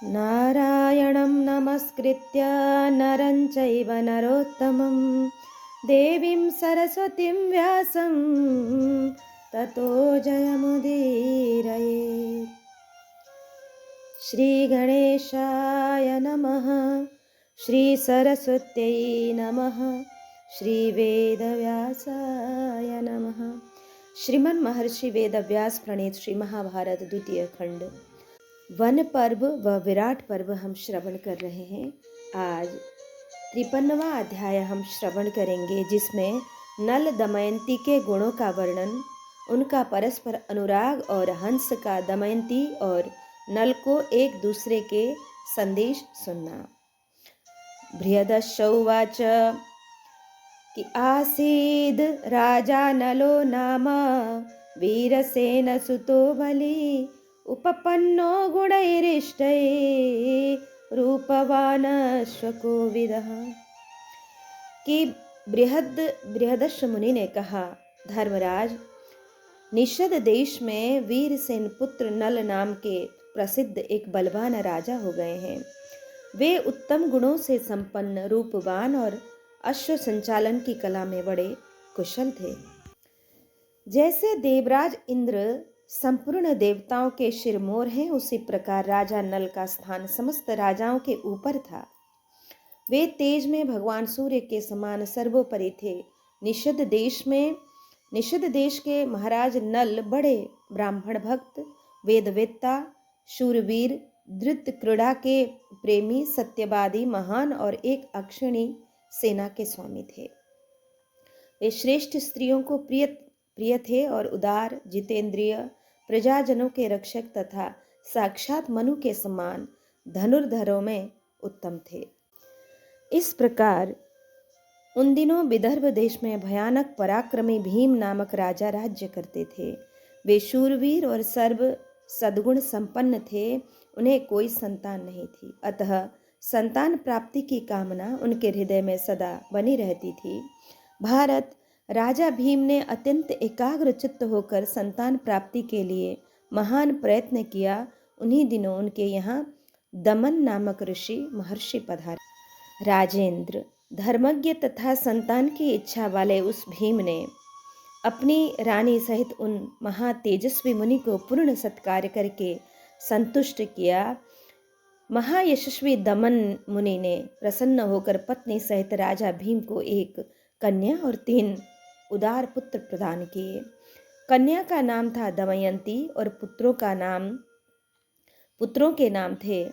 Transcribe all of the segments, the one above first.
नारायणं नमस्कृत्य नरं चैव नरोत्तमं देवीं सरस्वतीं व्यासं ततो जयमुदीरयेत्। श्रीगणेशाय नमः, श्रीसरस्वत्यै नमः, श्रीवेदव्यासाय नमः। श्रीमन महर्षि वेदव्यास प्रणीत श्री महाभारत द्वितीय खंड वन पर्व व विराट पर्व हम श्रवण कर रहे हैं। आज 53वां अध्याय हम श्रवण करेंगे, जिसमें नल दमयंती के गुणों का वर्णन, उनका परस्पर अनुराग और हंस का दमयंती और नल को एक दूसरे के संदेश सुनना। बृहदश्च कि आसीद राजा नलो नाम वीरसेन सुतो बली उपपन्नो गुणैरिष्टैः रूपवान अश्वकोविदः। कि बृहदश्व मुनि ने कहा, धर्मराज, निषद देश में वीरसेन पुत्र नल नाम के प्रसिद्ध एक बलवान राजा हो गए हैं। वे उत्तम गुणों से संपन्न, रूपवान और अश्व संचालन की कला में बड़े कुशल थे। जैसे देवराज इंद्र संपूर्ण देवताओं के शिरमोर हैं, उसी प्रकार राजा नल का स्थान समस्त राजाओं के ऊपर था। वे तेज में भगवान सूर्य के समान सर्वोपरि थे। निषद देश के महाराज नल बड़े ब्राह्मण भक्त, वेदवेत्ता, शूरवीर, धृत क्रीड़ा के प्रेमी, सत्यवादी, महान और एक अक्षिणी सेना के स्वामी थे। वे श्रेष्ठ स्त्रियों को प्रिय थे और उदार, जितेंद्रिय, प्रजाजनों के रक्षक तथा साक्षात मनु के समान धनुर्धरों में उत्तम थे। इस प्रकार उन दिनों विदर्भ देश में भयानक पराक्रमी भीम नामक राजा राज्य करते थे। वे शूरवीर और सर्व सद्गुण संपन्न थे। उन्हें कोई संतान नहीं थी, अतः संतान प्राप्ति की कामना उनके हृदय में सदा बनी रहती थी। भारत राजा भीम ने अत्यंत एकाग्र चित्त होकर संतान प्राप्ति के लिए महान प्रयत्न किया। उन्हीं दिनों उनके यहाँ दमन नामक ऋषि महर्षि पधारे। राजेंद्र, धर्मज्ञ तथा संतान की इच्छा वाले उस भीम ने अपनी रानी सहित उन महातेजस्वी मुनि को पूर्ण सत्कार करके संतुष्ट किया। महायशस्वी दमन मुनि ने प्रसन्न होकर पत्नी सहित राजा भीम को एक कन्या और 3 उदार पुत्र प्रदान किए। कन्या का नाम था दमयंती और पुत्रों के नाम थे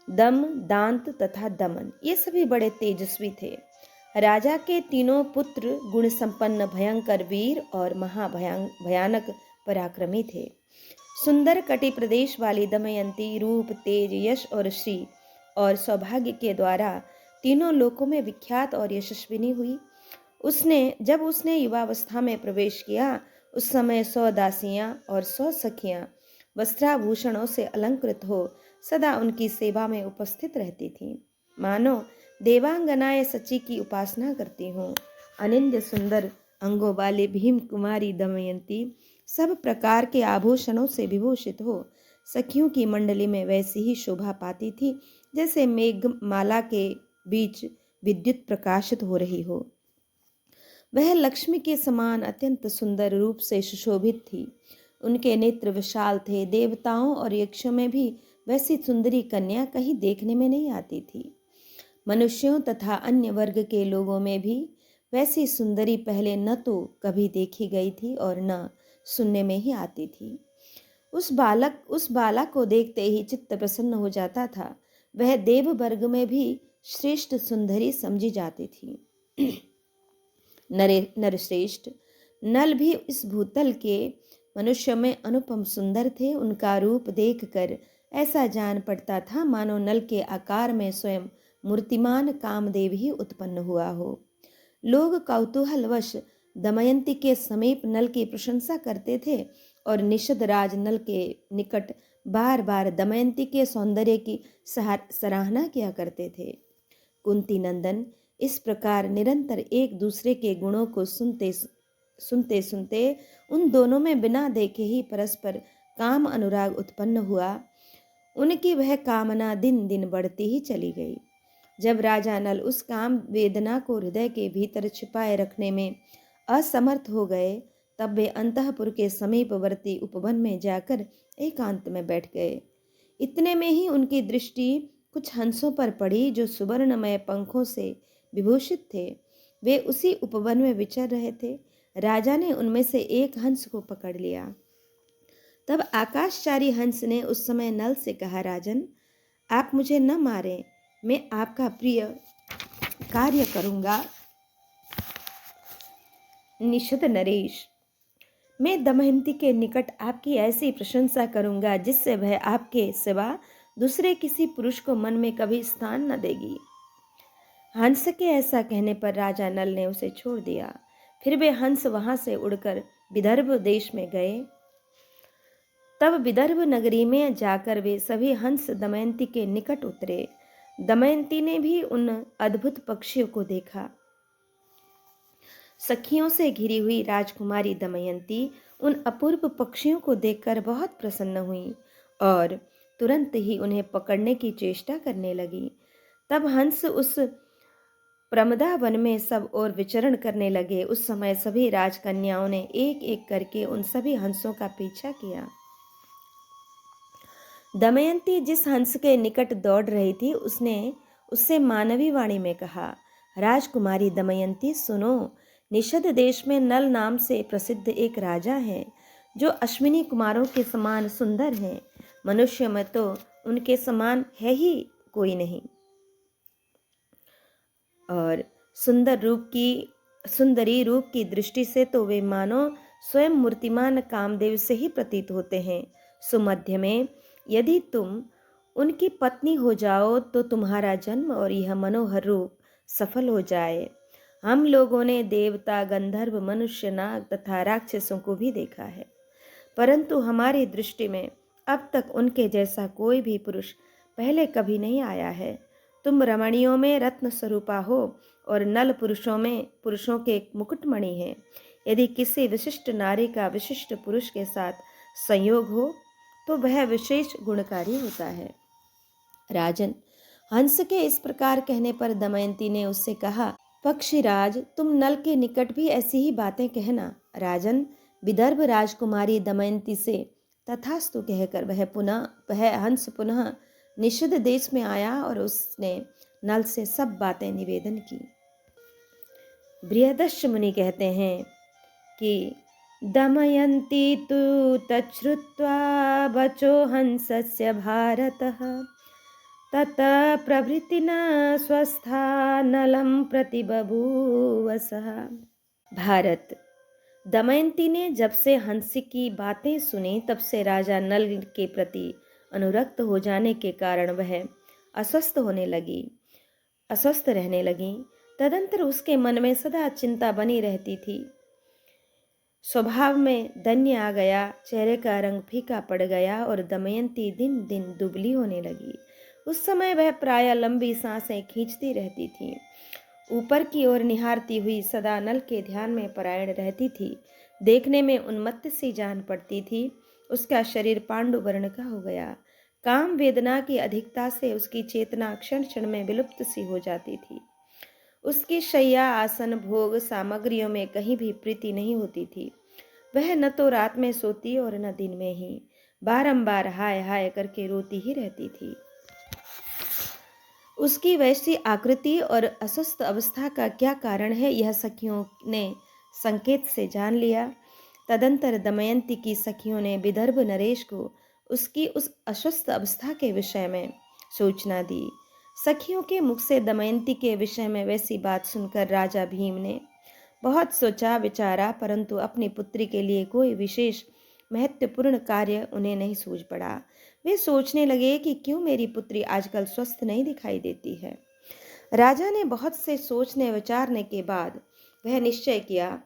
दम, दांत तथा दमन। ये सभी बड़े तेजस्वी थे। राजा के 3 पुत्र गुण संपन्न, भयंकर वीर और महाभयानक पराक्रमी थे। सुंदर कटि प्रदेश वाली दमयंती रूप, तेज, यश और श्री और सौभाग्य के द्वारा तीनों लोकों में विख्यात और यशस्विनी हुई। जब उसने युवावस्था में प्रवेश किया, उस समय 100 दासियां और 100 सखियां वस्त्राभूषणों से अलंकृत हो सदा उनकी सेवा में उपस्थित रहती थीं। मानो देवांगनाएं सची की उपासना करती हूँ। अनिंद्य सुंदर अंगों वाली भीम कुमारी दमयंती सब प्रकार के आभूषणों से विभूषित हो सखियों की मंडली में वैसी ही शोभा पाती थी, जैसे मेघमाला के बीच विद्युत प्रकाशित हो रही हो। वह लक्ष्मी के समान अत्यंत सुंदर रूप से सुशोभित थी। उनके नेत्र विशाल थे। देवताओं और यक्षों में भी वैसी सुंदरी कन्या कहीं देखने में नहीं आती थी। मनुष्यों तथा अन्य वर्ग के लोगों में भी वैसी सुंदरी पहले न तो कभी देखी गई थी और न सुनने में ही आती थी। उस बालक को देखते ही चित्त प्रसन्न हो जाता था। वह देव वर्ग में भी श्रेष्ठ सुंदरी समझी जाती थी। नरश्रेष्ठ नल भी इस भूतल के मनुष्यों में अनुपम सुंदर थे। उनका रूप देखकर ऐसा जान पड़ता था मानो नल के आकार में स्वयं मूर्तिमान कामदेव ही उत्पन्न हुआ हो। लोग कौतूहलवश दमयंती के समीप नल की प्रशंसा करते थे और निषद राज नल के निकट बार बार दमयंती के सौंदर्य की सराहना किया करते थे। कुंती नंदन इस प्रकार निरंतर एक दूसरे के गुणों को सुनते सुनते उन दोनों में बिना देखे ही परस्पर काम अनुराग उत्पन्न हुआ। उनकी वह कामना दिन दिन बढ़ती ही चली गई। जब राजा नल उस काम वेदना को हृदय के भीतर छिपाए रखने में असमर्थ हो गए, तब वे अंतःपुर के समीपवर्ती उपवन में जाकर एकांत में बैठ गए। इतने में ही उनकी दृष्टि कुछ हंसों पर पड़ी जो सुवर्णमय पंखों से विभूषित थे। वे उसी उपवन में विचर रहे थे। राजा ने उनमें से एक हंस को पकड़ लिया। तब आकाशचारी हंस ने उस समय नल से कहा, राजन, आप मुझे न मारें, मैं आपका प्रिय कार्य करूंगा। निषद नरेश, मैं दमयंती के निकट आपकी ऐसी प्रशंसा करूंगा जिससे वह आपके सिवा दूसरे किसी पुरुष को मन में कभी स्थान न देगी। हंस के ऐसा कहने पर राजा नल ने उसे छोड़ दिया। फिर वे हंस वहां से उड़कर विदर्भ देश में गए। तब विदर्भ नगरी में जाकर वे सभी हंस दमयंती के निकट उतरे। दमयंती ने भी उन अद्भुत पक्षियों को देखा। सखियों से घिरी हुई राजकुमारी दमयंती उन अपूर्व पक्षियों को देखकर बहुत प्रसन्न हुई और तुरंत ही उन्हें पकड़ने की चेष्टा करने लगी। तब हंस उस प्रमदा वन में सब ओर विचरण करने लगे। उस समय सभी राजकन्याओं ने एक एक करके उन सभी हंसों का पीछा किया। दमयंती जिस हंस के निकट दौड़ रही थी, उसने उससे मानवी वाणी में कहा, राजकुमारी दमयंती, सुनो, निषद देश में नल नाम से प्रसिद्ध एक राजा है जो अश्विनी कुमारों के समान सुंदर हैं। मनुष्य में तो उनके समान है ही कोई नहीं, और सुंदरी रूप की दृष्टि से तो वे मानो स्वयं मूर्तिमान कामदेव से ही प्रतीत होते हैं। सुमध्य में यदि तुम उनकी पत्नी हो जाओ तो तुम्हारा जन्म और यह मनोहर रूप सफल हो जाए। हम लोगों ने देवता, गंधर्व, मनुष्य, नाग तथा राक्षसों को भी देखा है, परंतु हमारी दृष्टि में अब तक उनके जैसा कोई भी पुरुष पहले कभी नहीं आया है। तुम रमणियों में रत्न स्वरूपा हो और नल पुरुषों में पुरुषों के मुकुटमणि हैं। यदि किसी विशिष्ट नारी का विशिष्ट पुरुष के साथ संयोग हो तो वह विशेष गुणकारी होता है। राजन, हंस के इस प्रकार कहने पर दमयंती ने उससे कहा, पक्षीराज, तुम नल के निकट भी ऐसी ही बातें कहना। राजन, विदर्भ राजकुमारी दमयंती से तथास्तु कहकर वह हंस पुनः निषद देश में आया और उसने नल से सब बातें निवेदन की। बृहदश्य मुनि कहते हैं कि दमयंती तु तच्छ्रुत्वा वचो हंसस्य भारतः ततः प्रभृतिना स्वस्था नलं प्रति बभूवसः। भारत, दमयंती ने जब से हंस की बातें सुनी तब से राजा नल के प्रति अनुरक्त हो जाने के कारण वह अस्वस्थ रहने लगी। तदंतर उसके मन में सदा चिंता बनी रहती थी। स्वभाव में दैन्य आ गया, चेहरे का रंग फीका पड़ गया और दमयंती दिन दिन दुबली होने लगी। उस समय वह प्रायः लंबी सांसें खींचती रहती थी। ऊपर की ओर निहारती हुई सदा नल के ध्यान में परायण रहती थी। देखने में उन्मत्त सी जान पड़ती थी। उसका शरीर पांडु वर्ण का हो गया। काम वेदना की अधिकता से उसकी चेतना क्षण क्षण में विलुप्त सी हो जाती थी। उसकी शैया, आसन, भोग सामग्रियों में कहीं भी प्रीति नहीं होती थी। वह न तो रात में सोती और न दिन में ही बारंबार हाय हाय करके रोती ही रहती थी। उसकी वैसी आकृति और अस्वस्थ अवस्था का क्या कारण है, यह सखियों ने संकेत से जान लिया। तदंतर दमयंती की सखियों ने विदर्भ नरेश को उसकी उस अस्वस्थ अवस्था के विषय में सूचना दी। सखियों के मुख से दमयंती के विषय में वैसी बात सुनकर राजा भीम ने बहुत सोचा विचारा, परंतु अपनी पुत्री के लिए कोई विशेष महत्वपूर्ण कार्य उन्हें नहीं सूझ पड़ा। वे सोचने लगे कि क्यों मेरी पुत्री आजकल स्वस्थ नहीं दिखाई देती है। राजा ने बहुत से सोचने विचारने के बाद वह निश्चय किया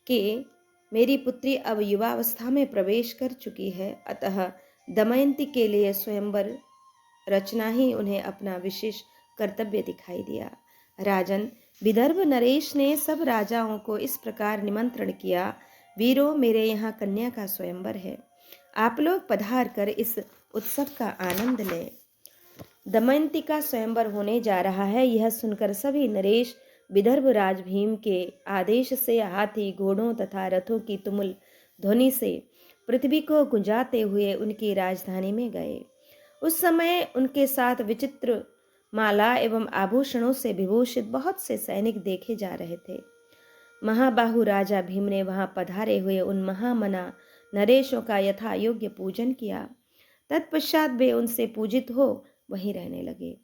कि मेरी पुत्री अब युवावस्था में प्रवेश कर चुकी है, अतः दमयंती के लिए स्वयंवर रचना ही उन्हें अपना विशेष कर्तव्य दिखाई दिया। राजन, विदर्भ नरेश ने सब राजाओं को इस प्रकार निमंत्रण किया, वीरों, मेरे यहाँ कन्या का स्वयंवर है। आप लोग पधार कर इस उत्सव का आनंद लें। दमयंती का स्वयंवर होने जा रहा है, यह सुनकर सभी नरेश विदर्भ राज भीम के आदेश से हाथी, घोड़ों तथा रथों की तुमुल ध्वनि से पृथ्वी को गुंजाते हुए उनकी राजधानी में गए। उस समय उनके साथ विचित्र माला एवं आभूषणों से विभूषित बहुत से सैनिक देखे जा रहे थे। महाबाहु राजा भीम ने वहां पधारे हुए उन महामना नरेशों का यथा योग्य पूजन किया। तत्पश्चात वे उनसे पूजित हो वहीं रहने लगे।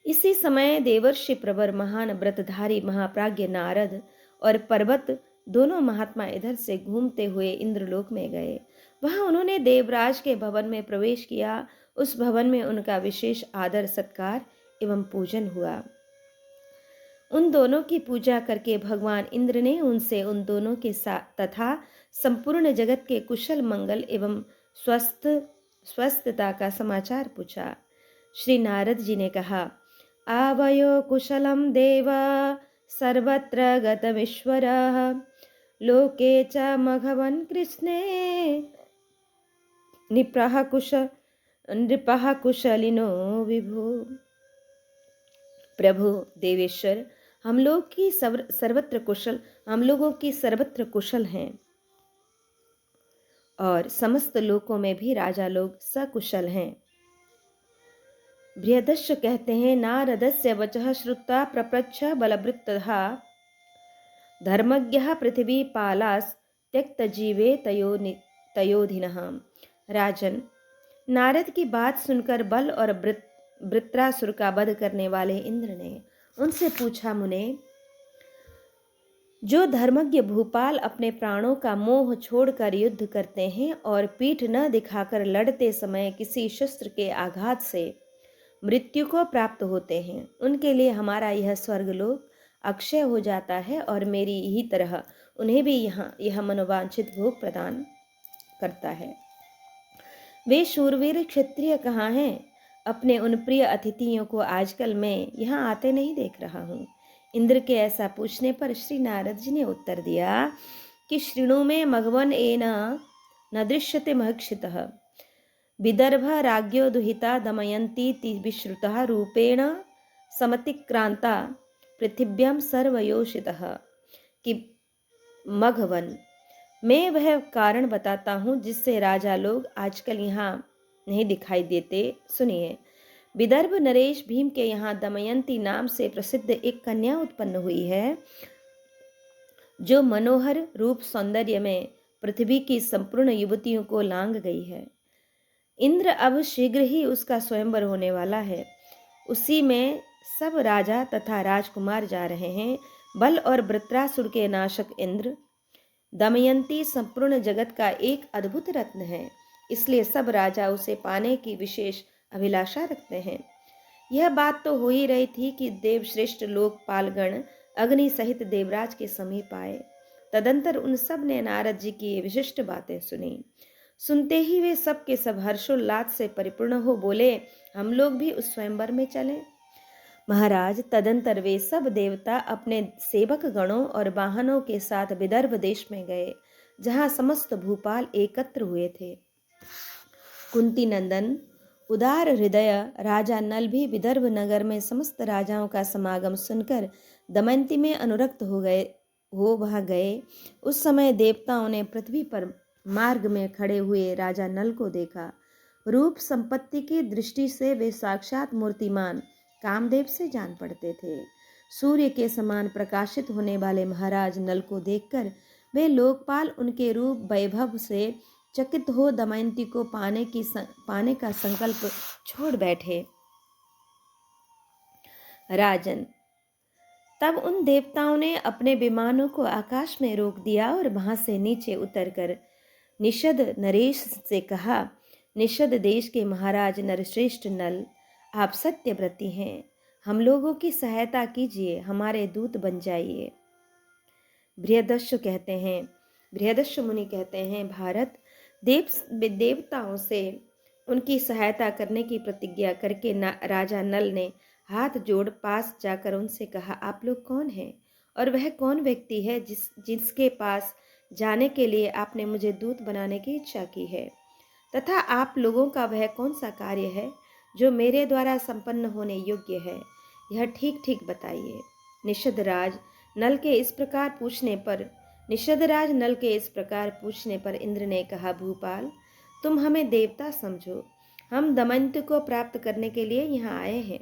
इसी समय देवर्षि प्रवर, महान व्रतधारी महाप्राज्ञ नारद और पर्वत दोनों महात्मा इधर से घूमते हुए इंद्रलोक में गए। वहां उन्होंने देवराज के भवन में प्रवेश किया। उस भवन में उनका विशेष आदर सत्कार एवं पूजन हुआ। उन दोनों की पूजा करके भगवान इंद्र ने उनसे उन दोनों के साथ तथा संपूर्ण जगत के कुशल मंगल एवं स्वस्थता का समाचार पूछा। श्री नारद जी ने कहा, आवयो कुशलम देव सर्वत्र गतमीश्वरः लोके च मघवन् कृष्णे नृपः कुशलिनो विभो। प्रभु देवेश्वर, हम लोगों की सर्वत्र कुशल हैं और समस्त लोकों में भी राजा लोग सकुशल हैं। बृहदस्य कहते हैं, नारदस्य वचः श्रुत्वा प्रपृच्छ बलवृत्तः धर्मज्ञः पृथ्वी पालास त्यक्त जीवे तयोधिनः। राजन, नारद की बात सुनकर बल और वृत्रासुर का वध करने वाले इंद्र ने उनसे पूछा, मुने, जो धर्मज्ञ भूपाल अपने प्राणों का मोह छोड़कर युद्ध करते हैं और पीठ न दिखाकर लड़ते समय किसी शस्त्र के आघात से मृत्यु को प्राप्त होते हैं, उनके लिए हमारा यह स्वर्गलोक अक्षय हो जाता है और मेरी ही तरह उन्हें भी यह मनोवांछित भोग प्रदान करता है। वे शूरवीर क्षत्रिय कहाँ हैं? अपने उन प्रिय अतिथियों को आजकल मैं यहाँ आते नहीं देख रहा हूँ। इंद्र के ऐसा पूछने पर श्री नारद जी ने उत्तर दिया कि शृणु में मघवन एन न दृश्यते महक्षितः विदर्भ राज्ञो दुहिता दमयंती विश्रुतः रूपेण समतिक्रांता पृथिव्यां सर्वयोषितः कि मघवन, मैं वह कारण बताता हूँ जिससे राजा लोग आजकल यहाँ नहीं दिखाई देते। सुनिए, विदर्भ नरेश भीम के यहाँ दमयंती नाम से प्रसिद्ध एक कन्या उत्पन्न हुई है, जो मनोहर रूप सौंदर्य में पृथ्वी की संपूर्ण युवतियों को लांग गई है। इंद्र अब शीघ्र ही उसका स्वयंवर होने वाला है। उसी में सब राजा तथा राजकुमार जा रहे हैं। बल और वृत्रासुर के नाशक इंद्र, दमयंती संपूर्ण जगत का एक अद्भुत रत्न है, इसलिए सब राजा उसे पाने की विशेष अभिलाषा रखते हैं। यह बात तो हो ही रही थी कि देवश्रेष्ठ लोकपालगण अग्नि सहित देवराज के समीप आए। तदंतर उन सब ने नारद जी की विशिष्ट बातें सुनी। सुनते ही वे सब के सब हर्षोल्लास से परिपूर्ण हो बोले, हम लोग भी उस स्वयंवर में चलें। महाराज, तदंतर वे सब देवता अपने सेवक गणों और वाहनों के साथ विदर्भ देश में गए, जहां समस्त भूपाल एकत्र हुए थे। कुंती नंदन उदार हृदय राजा नल भी विदर्भ नगर में समस्त राजाओं का समागम सुनकर दमयंती में अनुरक्त हो वहां गए। उस समय देवताओं ने पृथ्वी पर मार्ग में खड़े हुए राजा नल को देखा। रूप संपत्ति की दृष्टि से वे साक्षात मूर्तिमान कामदेव से जान पड़ते थे। सूर्य के समान प्रकाशित होने वाले महाराज नल को देखकर वे लोकपाल उनके रूप वैभव से चकित हो दमयंती को पाने का संकल्प छोड़ बैठे। राजन, तब उन देवताओं ने अपने विमानों को आकाश में रोक दिया और वहां से नीचे उतरकर निषद नरेश से कहा, निषद देश के महाराज नरश्रेष्ठ नल, आप सत्यव्रती हैं, हम लोगों की सहायता कीजिए, हमारे दूत बन जाइए। बृहदस्यु मुनि कहते हैं, भारत, देवताओं से उनकी सहायता करने की प्रतिज्ञा करके राजा नल ने हाथ जोड़ पास जाकर उनसे कहा, आप लोग कौन हैं और वह कौन व्यक्ति है जिसके पास जाने के लिए आपने मुझे दूत बनाने की इच्छा की है? तथा आप लोगों का वह कौन सा कार्य है जो मेरे द्वारा संपन्न होने योग्य है, यह ठीक ठीक बताइए। निषदराज नल के इस प्रकार पूछने पर इंद्र ने कहा, भूपाल, तुम हमें देवता समझो, हम दमयंती को प्राप्त करने के लिए यहाँ आए हैं।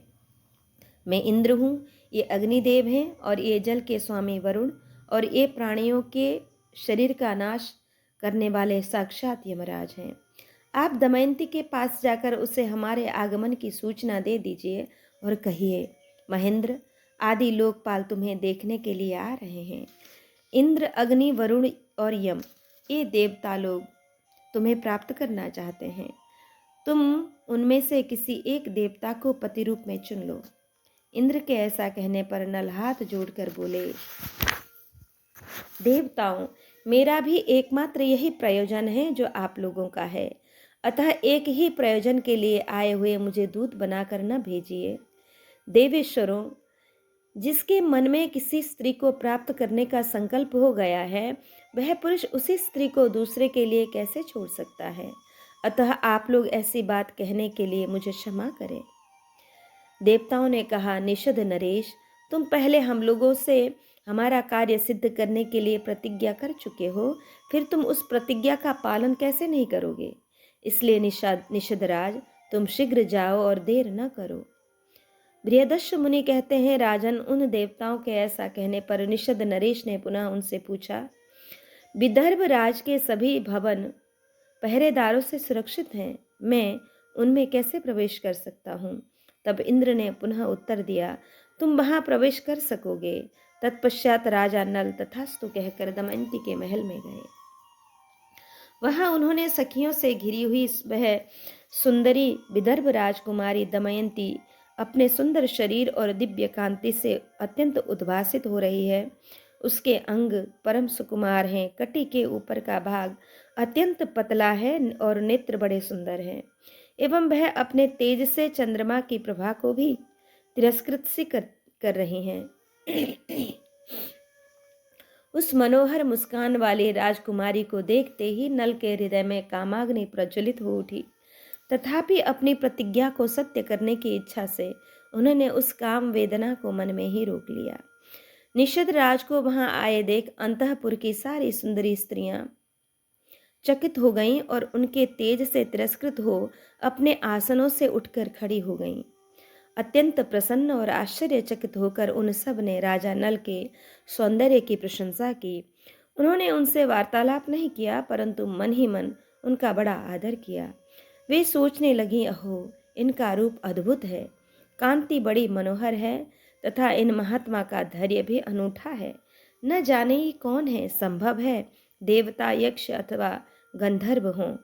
मैं इंद्र हूँ, ये अग्निदेव हैं, और ये जल के स्वामी वरुण, और ये प्राणियों के शरीर का नाश करने वाले साक्षात यमराज हैं। आप दमयंती के पास जाकर उसे हमारे आगमन की सूचना दे दीजिए और कहिए, महेंद्र आदि लोकपाल तुम्हें देखने के लिए आ रहे हैं। इंद्र, अग्नि, वरुण और यम, ये देवता लोग तुम्हें प्राप्त करना चाहते हैं। तुम उनमें से किसी एक देवता को पति रूप में चुन लो। इंद्र के ऐसा कहने पर नल हाथ जोड़कर बोले, देवताओं, मेरा भी एकमात्र यही प्रयोजन है जो आप लोगों का है, अतः एक ही प्रयोजन के लिए आए हुए मुझे दूत बनाकर न भेजिए। देवेश्वरों, जिसके मन में किसी स्त्री को प्राप्त करने का संकल्प हो गया है, वह पुरुष उसी स्त्री को दूसरे के लिए कैसे छोड़ सकता है। अतः आप लोग ऐसी बात कहने के लिए मुझे क्षमा करें। देवताओं ने कहा, निषद नरेश, तुम पहले हम लोगों से हमारा कार्य सिद्ध करने के लिए प्रतिज्ञा कर चुके हो, फिर तुम उस प्रतिज्ञा का पालन कैसे नहीं करोगे। इसलिए निषदराज, तुम शीघ्र जाओ और देर न करो। बृहदश्व मुनि कहते हैं, राजन, उन देवताओं के ऐसा कहने पर निषद नरेश ने पुनः उनसे पूछा, विदर्भ राज के सभी भवन पहरेदारों से सुरक्षित हैं, मैं उनमें कैसे प्रवेश कर सकता हूँ। तब इंद्र ने पुनः उत्तर दिया, तुम वहां प्रवेश कर सकोगे। तत्पश्चात राजा नल तथास्तु कहकर दमयंती के महल में गए। वहां उन्होंने सखियों से घिरी हुई वह सुंदरी विदर्भ राजकुमारी दमयंती अपने सुंदर शरीर और दिव्य कांति से अत्यंत उद्भासित हो रही है। उसके अंग परम सुकुमार हैं, कटी के ऊपर का भाग अत्यंत पतला है और नेत्र बड़े सुंदर हैं, एवं वह अपने तेज से चंद्रमा की प्रभा को भी तिरस्कृत सी कर रही हैं। उस मनोहर मुस्कान वाली राजकुमारी को देखते ही नल के हृदय में कामाग्नि प्रज्वलित हो उठी। तथापि अपनी प्रतिज्ञा को सत्य करने की इच्छा से उन्होंने उस काम वेदना को मन में ही रोक लिया। निषद राज को वहां आए देख अंतःपुर की सारी सुंदरी स्त्रियां चकित हो गईं और उनके तेज से तिरस्कृत हो अपने आसनों से उठकर खड़ी हो गईं। अत्यंत प्रसन्न और आश्चर्यचकित होकर उन सब ने राजा नल के सौंदर्य की प्रशंसा की। उन्होंने उनसे वार्तालाप नहीं किया, परंतु मन ही मन उनका बड़ा आदर किया। वे सोचने लगी, अहो, इनका रूप अद्भुत है, कांति बड़ी मनोहर है, तथा इन महात्मा का धैर्य भी अनूठा है। न जाने ही कौन है, संभव है देवता, यक्ष अथवा गंधर्व हों।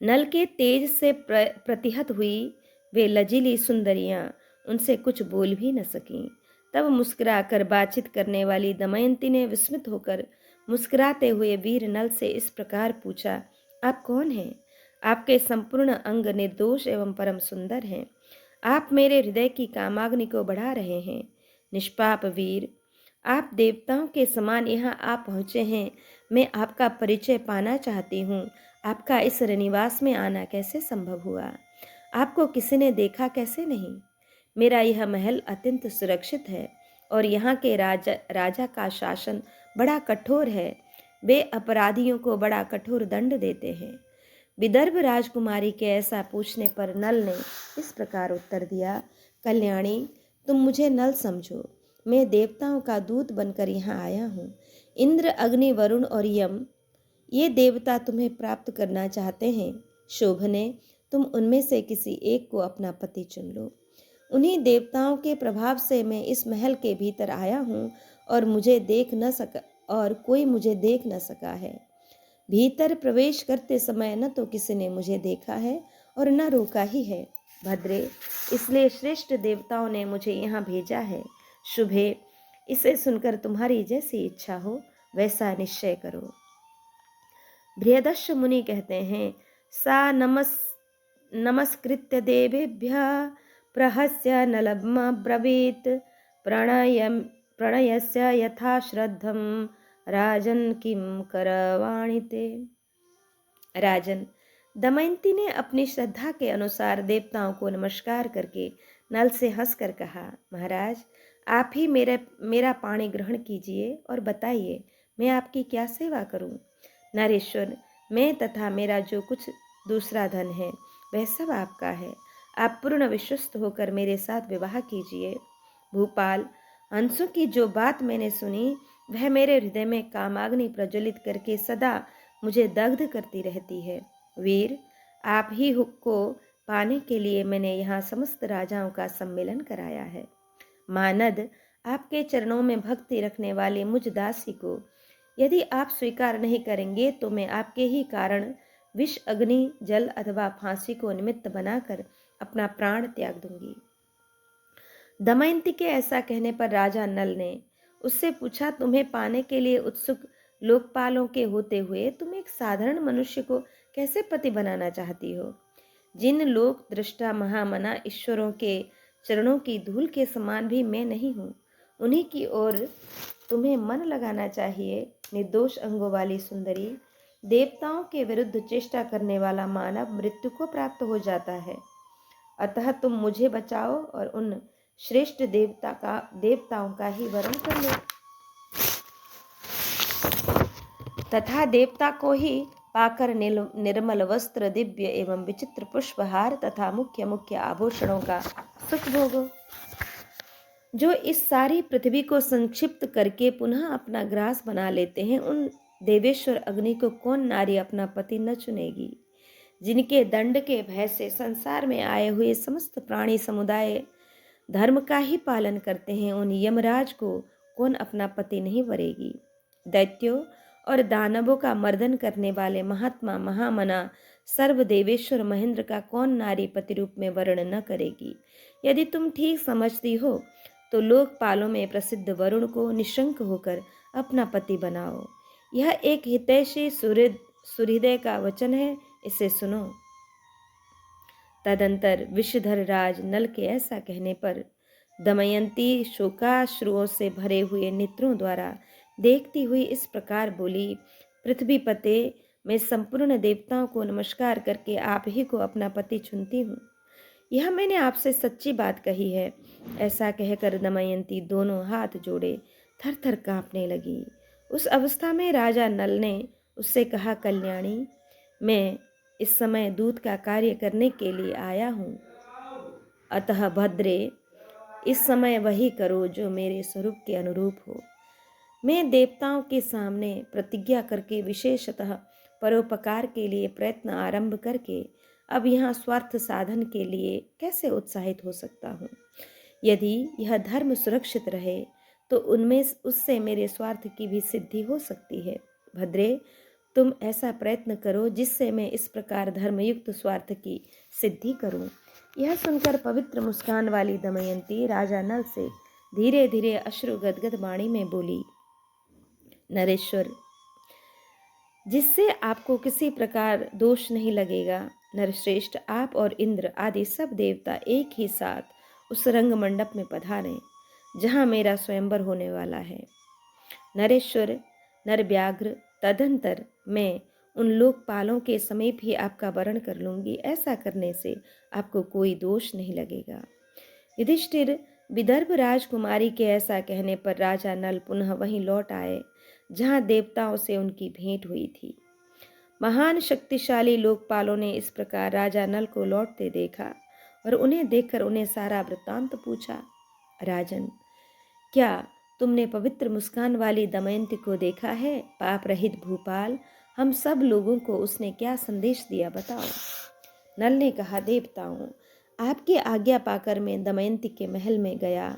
नल के तेज से प्रतिहत हुई वे लजीली सुंदरियां उनसे कुछ बोल भी न सकीं। तब मुस्कुराकर बातचीत करने वाली दमयंती ने विस्मित होकर मुस्कुराते हुए वीर नल से इस प्रकार पूछा, आप कौन हैं? आपके संपूर्ण अंग निर्दोष एवं परम सुंदर हैं। आप मेरे हृदय की कामाग्नि को बढ़ा रहे हैं। निष्पाप वीर, आप देवताओं के समान यहाँ आ पहुँचे हैं। मैं आपका परिचय पाना चाहती हूँ। आपका इस निवास में आना कैसे संभव हुआ? आपको किसी ने देखा कैसे नहीं? मेरा यह महल अत्यंत सुरक्षित है और यहाँ के राजा का शासन बड़ा कठोर है। वे अपराधियों को बड़ा कठोर दंड देते हैं। विदर्भ राजकुमारी के ऐसा पूछने पर नल ने इस प्रकार उत्तर दिया, कल्याणी, तुम मुझे नल समझो। मैं देवताओं का दूत बनकर यहाँ आया हूँ। इंद्र, अग्नि, वरुण और यम, ये देवता तुम्हें प्राप्त करना चाहते हैं। शोभने, तुम उनमें से किसी एक को अपना पति चुन लो। उन्हीं देवताओं के प्रभाव से मैं इस महल के भीतर आया हूँ और कोई मुझे देख न सका है। भीतर प्रवेश करते समय न तो किसी ने मुझे देखा है और न रोका ही है। भद्रे, इसलिए श्रेष्ठ देवताओं ने मुझे यहाँ भेजा है। शुभे, इसे सुनकर तुम्हारी जैसी इच्छा हो वैसा निश्चय करो। बृहदश्व मुनि कहते हैं, सा नमस्कृत्य देवेभ्यः प्रहस्य नलमब्रवीत्, प्रणयस्य यथा श्रद्धं राजन किम करवाणि ते। राजन, दमयंती ने अपनी श्रद्धा के अनुसार देवताओं को नमस्कार करके नल से हंसकर कहा, महाराज, आप ही मेरा पानी ग्रहण कीजिए और बताइए मैं आपकी क्या सेवा करूं। नरेश्वर, मैं तथा मेरा जो कुछ दूसरा धन है वह सब आपका है। आप पूर्ण विश्वस्त होकर मेरे साथ विवाह कीजिए। भूपाल, हंसों की जो बात मैंने सुनी वह मेरे हृदय में कामाग्नि प्रज्वलित करके सदा मुझे दग्ध करती रहती है। वीर, आप ही हुक को पाने के लिए मैंने यहाँ समस्त राजाओं का सम्मेलन कराया है। मानद, आपके चरणों में भक्ति रखने वाले मुझ दासी को यदि आप स्वीकार नहीं करेंगे तो मैं आपके ही कारण विष, अग्नि, जल अथवा फांसी को निमित्त बनाकर अपना प्राण त्याग दूंगी। दमयंती के ऐसा कहने पर राजा नल ने उससे पूछा, तुम्हें पाने के लिए उत्सुक लोकपालों के होते हुए तुम एक साधारण मनुष्य को कैसे पति बनाना चाहती हो? जिन लोक दृष्टा महामना ईश्वरों के चरणों की धूल के समान भी मैं नहीं हूँ, उन्हीं की ओर तुम्हें मन लगाना चाहिए। निर्दोष अंगों वाली सुंदरी, देवताओं के विरुद्ध चेष्टा करने वाला मानव मृत्यु को प्राप्त हो जाता है। अतः तुम मुझे बचाओ और उन श्रेष्ठ देवताओं का ही वरण कर लो तथा देवता को ही पाकर निर्मल वस्त्र, दिव्य एवं विचित्र पुष्पहार तथा मुख्य मुख्य आभूषणों का सुख भोगो। जो इस सारी पृथ्वी को संक्षिप्त करके पुनः अपना ग्रास बना लेते हैं, उन देवेश्वर अग्नि को कौन नारी अपना पति न चुनेगी? जिनके दंड के भय से संसार में आए हुए समस्त प्राणी समुदाय धर्म का ही पालन करते हैं, उन यमराज को कौन अपना पति नहीं वरेगी? दैत्यों और दानवों का मर्दन करने वाले महात्मा महामना सर्व देवेश्वर महेंद्र का कौन नारी पति रूप में वर्ण न करेगी? यदि तुम ठीक समझती हो तो लोकपालों में प्रसिद्ध वरुण को निशंक होकर अपना पति बनाओ। यह एक हितैषी सुहृदय का वचन है, इसे सुनो। तदंतर विषधर राज नल के ऐसा कहने पर दमयंती शोकाश्रुओं से भरे हुए नेत्रों द्वारा देखती हुई इस प्रकार बोली, पृथ्वीपते, मैं संपूर्ण देवताओं को नमस्कार करके आप ही को अपना पति चुनती हूँ। यह मैंने आपसे सच्ची बात कही है। ऐसा कहकर दमयंती दोनों हाथ जोड़े थर थर कांपने लगी। उस अवस्था में राजा नल ने उससे कहा, कल्याणी, मैं इस समय दूत का कार्य करने के लिए आया हूँ, अतः भद्रे, इस समय वही करो जो मेरे स्वरूप के अनुरूप हो। मैं देवताओं के सामने प्रतिज्ञा करके विशेषतः परोपकार के लिए प्रयत्न आरंभ करके अब यहाँ स्वार्थ साधन के लिए कैसे उत्साहित हो सकता हूँ? यदि यह धर्म सुरक्षित रहे तो उनमें उससे मेरे स्वार्थ की भी सिद्धि हो सकती है। भद्रे, तुम ऐसा प्रयत्न करो जिससे मैं इस प्रकार धर्मयुक्त स्वार्थ की सिद्धि करूं। यह सुनकर पवित्र मुस्कान वाली दमयंती राजा नल से धीरे धीरे अश्रु गदगद वाणी में बोली, नरेश्वर, जिससे आपको किसी प्रकार दोष नहीं लगेगा, नरश्रेष्ठ, आप और इंद्र आदि सब देवता एक ही साथ उस रंग मंडप में पधारें जहाँ मेरा स्वयंवर होने वाला है। नरेश्वर, नरव्याघ्र, तदंतर मैं उन लोकपालों के समीप ही आपका वरण कर लूंगी। ऐसा करने से आपको कोई दोष नहीं लगेगा। युधिष्ठिर, विदर्भ राजकुमारी के ऐसा कहने पर राजा नल पुनः वहीं लौट आए जहाँ देवताओं से उनकी भेंट हुई थी। महान शक्तिशाली लोकपालों ने इस प्रकार राजा नल को लौटते देखा और उन्हें देखकर उन्हें सारा वृत्तांत पूछा। राजन, क्या तुमने पवित्र मुस्कान वाली दमयंती को देखा है? पाप रहित भूपाल, हम सब लोगों को उसने क्या संदेश दिया, बताओ। नल ने कहा, देवताओं, आपकी आज्ञा पाकर मैं दमयंती के महल में गया।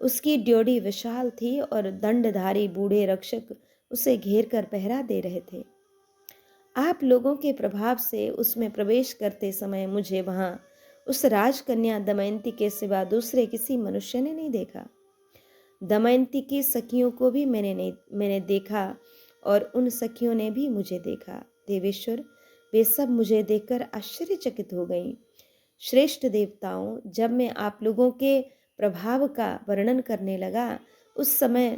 उसकी ड्योढ़ी विशाल थी और दंडधारी बूढ़े रक्षक उसे घेर कर पहरा दे रहे थे। आप लोगों के प्रभाव से उसमें प्रवेश करते समय मुझे वहां उस राजकन्या दमयंती के सिवा दूसरे किसी मनुष्य ने नहीं देखा। दमयंती की सखियों को भी मैंने देखा और उन सखियों ने भी मुझे देखा। देवेश्वर, वे सब मुझे देखकर आश्चर्यचकित हो गईं। श्रेष्ठ देवताओं, जब मैं आप लोगों के प्रभाव का वर्णन करने लगा, उस समय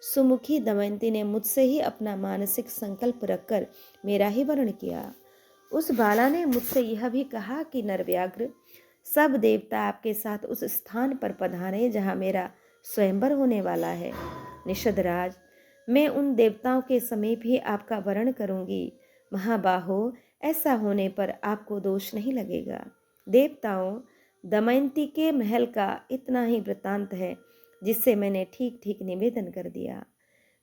सुमुखी दमयंती ने मुझसे ही अपना मानसिक संकल्प रखकर मेरा ही वर्ण किया। उस बाला ने मुझसे यह भी कहा कि नरव्याघ्र, सब देवता आपके साथ उस स्थान पर पधारे जहाँ मेरा स्वयंवर होने वाला है। निषदराज, मैं उन देवताओं के समीप ही आपका वरण करूंगी। महाबाहो, ऐसा होने पर आपको दोष नहीं लगेगा। देवताओं, दमयंती के महल का इतना ही वृत्तांत है जिससे मैंने ठीक ठीक निवेदन कर दिया।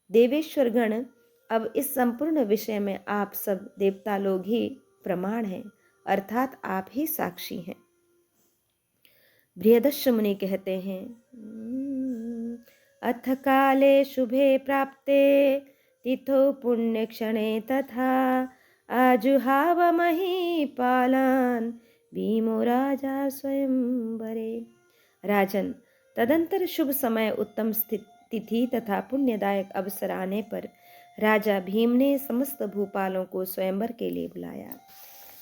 देवेश्वर गण, अब इस संपूर्ण विषय में आप सब देवता लोग ही प्रमाण हैं, अर्थात आप ही साक्षी हैं। बृहदश्व मुनि कहते हैं, अथ काले शुभे प्राप्ते तिथौ पुण्य क्षणे तथा आजुहाव महीपालान् भीमो राजा स्वयंवरे। राजन, तदंतर शुभ समय, उत्तम तिथि तथा पुण्यदायक अवसर आने पर राजा भीम ने समस्त भूपालों को स्वयंवर के लिए बुलाया।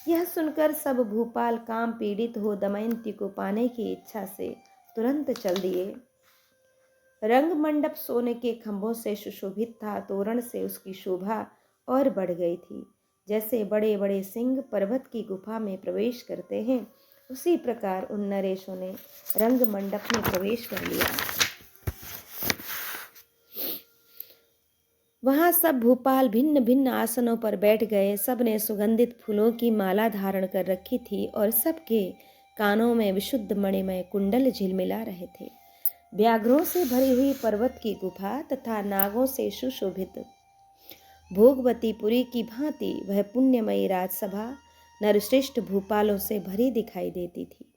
यह सुनकर सब भूपाल काम पीड़ित हो दमयंती को पाने की इच्छा से तुरंत चल दिए। रंग मंडप सोने के खंभों से सुशोभित था, तोरण से उसकी शोभा और बढ़ गई थी। जैसे बड़े बड़े सिंह पर्वत की गुफा में प्रवेश करते हैं, उसी प्रकार उन नरेशों ने रंग मंडप में प्रवेश कर लिया। वहां सब भूपाल भिन्न भिन्न आसनों पर बैठ गए। सब ने सुगंधित फूलों की माला धारण कर रखी थी और सबके कानों में विशुद्ध मणिमय कुंडल झिलमिला रहे थे। व्याघ्रों से भरी हुई पर्वत की गुफा तथा नागों से सुशोभित भोगवतीपुरी की भांति वह पुण्यमयी राजसभा नरश्रेष्ठ भूपालों से भरी दिखाई देती थी।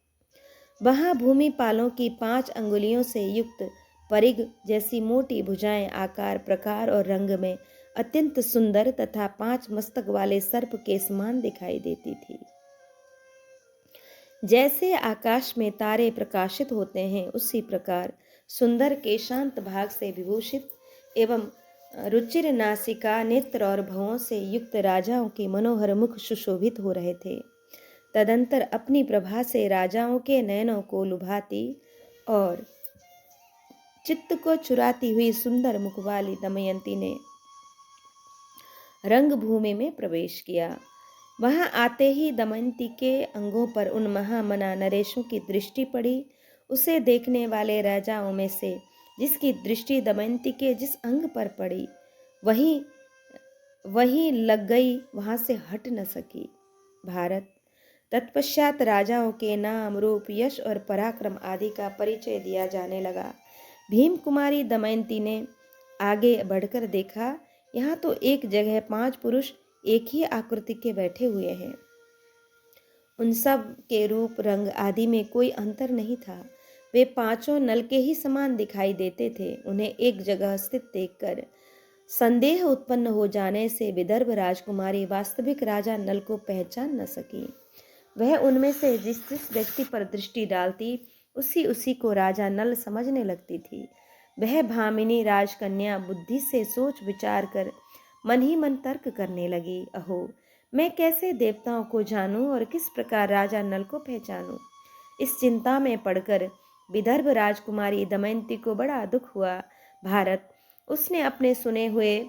वहां भूमिपालों की 5 अंगुलियों से युक्त परिग जैसी मोटी भुजाएं आकार, प्रकार और रंग में अत्यंत सुंदर तथा 5 मस्तक वाले सर्प के समान दिखाई देती थी। जैसे आकाश में तारे प्रकाशित होते हैं, उसी प्रकार सुंदर केशांत भाग से विभूषित एवं रुचिर नासिका, नेत्र और भवों से युक्त राजाओं के मनोहर मुख सुशोभित हो रहे थे। तदंतर अपनी प्रभा से राजाओं के नयनों को लुभाती और चित्त को चुराती हुई सुंदर मुख वाली दमयंती ने रंगभूमि में प्रवेश किया। वहां आते ही दमयंती के अंगों पर उन महामना नरेशों की दृष्टि पड़ी। उसे देखने वाले राजाओं में से जिसकी दृष्टि दमयंती के जिस अंग पर पड़ी, वहीं लग गई, वहां से हट न सकी। भारत, तत्पश्चात राजाओं के नाम, रूप, यश और पराक्रम आदि का परिचय दिया जाने लगा। भीम कुमारी दमयंती ने आगे बढ़कर देखा, यहाँ तो एक जगह 5 पुरुष एक ही आकृति के बैठे हुए हैं। उन सब के रूप, रंग आदि में कोई अंतर नहीं था। वे 5 नल के ही समान दिखाई देते थे। उन्हें एक जगह स्थित देखकर संदेह उत्पन्न हो जाने से विदर्भ राजकुमारी वास्तविक राजा नल को पहचान न सकी। वह उनमें से जिस जिस व्यक्ति पर दृष्टि डालती, उसी उसी को राजा नल समझने लगती थी। वह भामिनी राजकन्या बुद्धि से सोच विचार कर मन ही मन तर्क करने लगी, अहो, मैं कैसे देवताओं को जानूं और किस प्रकार राजा नल को पहचानूं। इस चिंता में पड़कर विदर्भ राजकुमारी दमयंती को बड़ा दुख हुआ। भारत, उसने अपने सुने हुए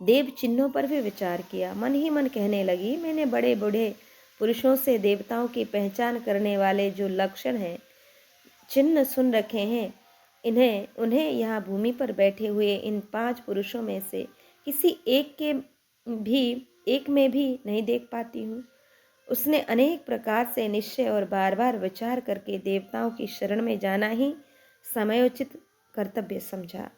देव चिन्हों पर भी विचार किया। मन ही मन कहने लगी, मैंने बड़े बूढ़े पुरुषों से देवताओं की पहचान करने वाले जो लक्षण हैं, चिन्ह सुन रखे हैं, उन्हें यहाँ भूमि पर बैठे हुए इन 5 पुरुषों में से किसी एक में भी नहीं देख पाती हूँ। उसने अनेक प्रकार से निश्चय और बार बार विचार करके देवताओं की शरण में जाना ही समयोचित कर्तव्य समझा।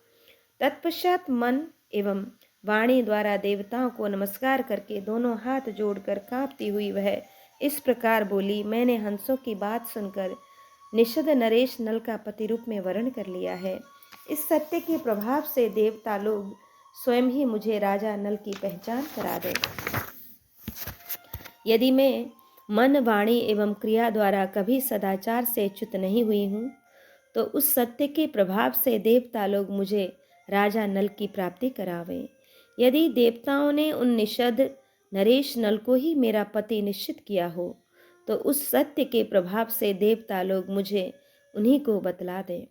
तत्पश्चात मन एवं वाणी द्वारा देवताओं को नमस्कार करके दोनों हाथ जोड़कर कांपती हुई वह इस प्रकार बोली, मैंने हंसों की बात सुनकर निषद नरेश नल का पति रूप में वर्ण कर लिया है। इस सत्य के प्रभाव से देवता लोग स्वयं ही मुझे राजा नल की पहचान करा दें। यदि मैं मन, वाणी एवं क्रिया द्वारा कभी सदाचार से च्युत नहीं हुई हूँ, तो उस सत्य के प्रभाव से देवता लोग मुझे राजा नल की प्राप्ति करावें। यदि देवताओं ने उन निषद नरेश नल को ही मेरा पति निश्चित किया हो, तो उस सत्य के प्रभाव से देवता लोग मुझे उन्हीं को बतला दें।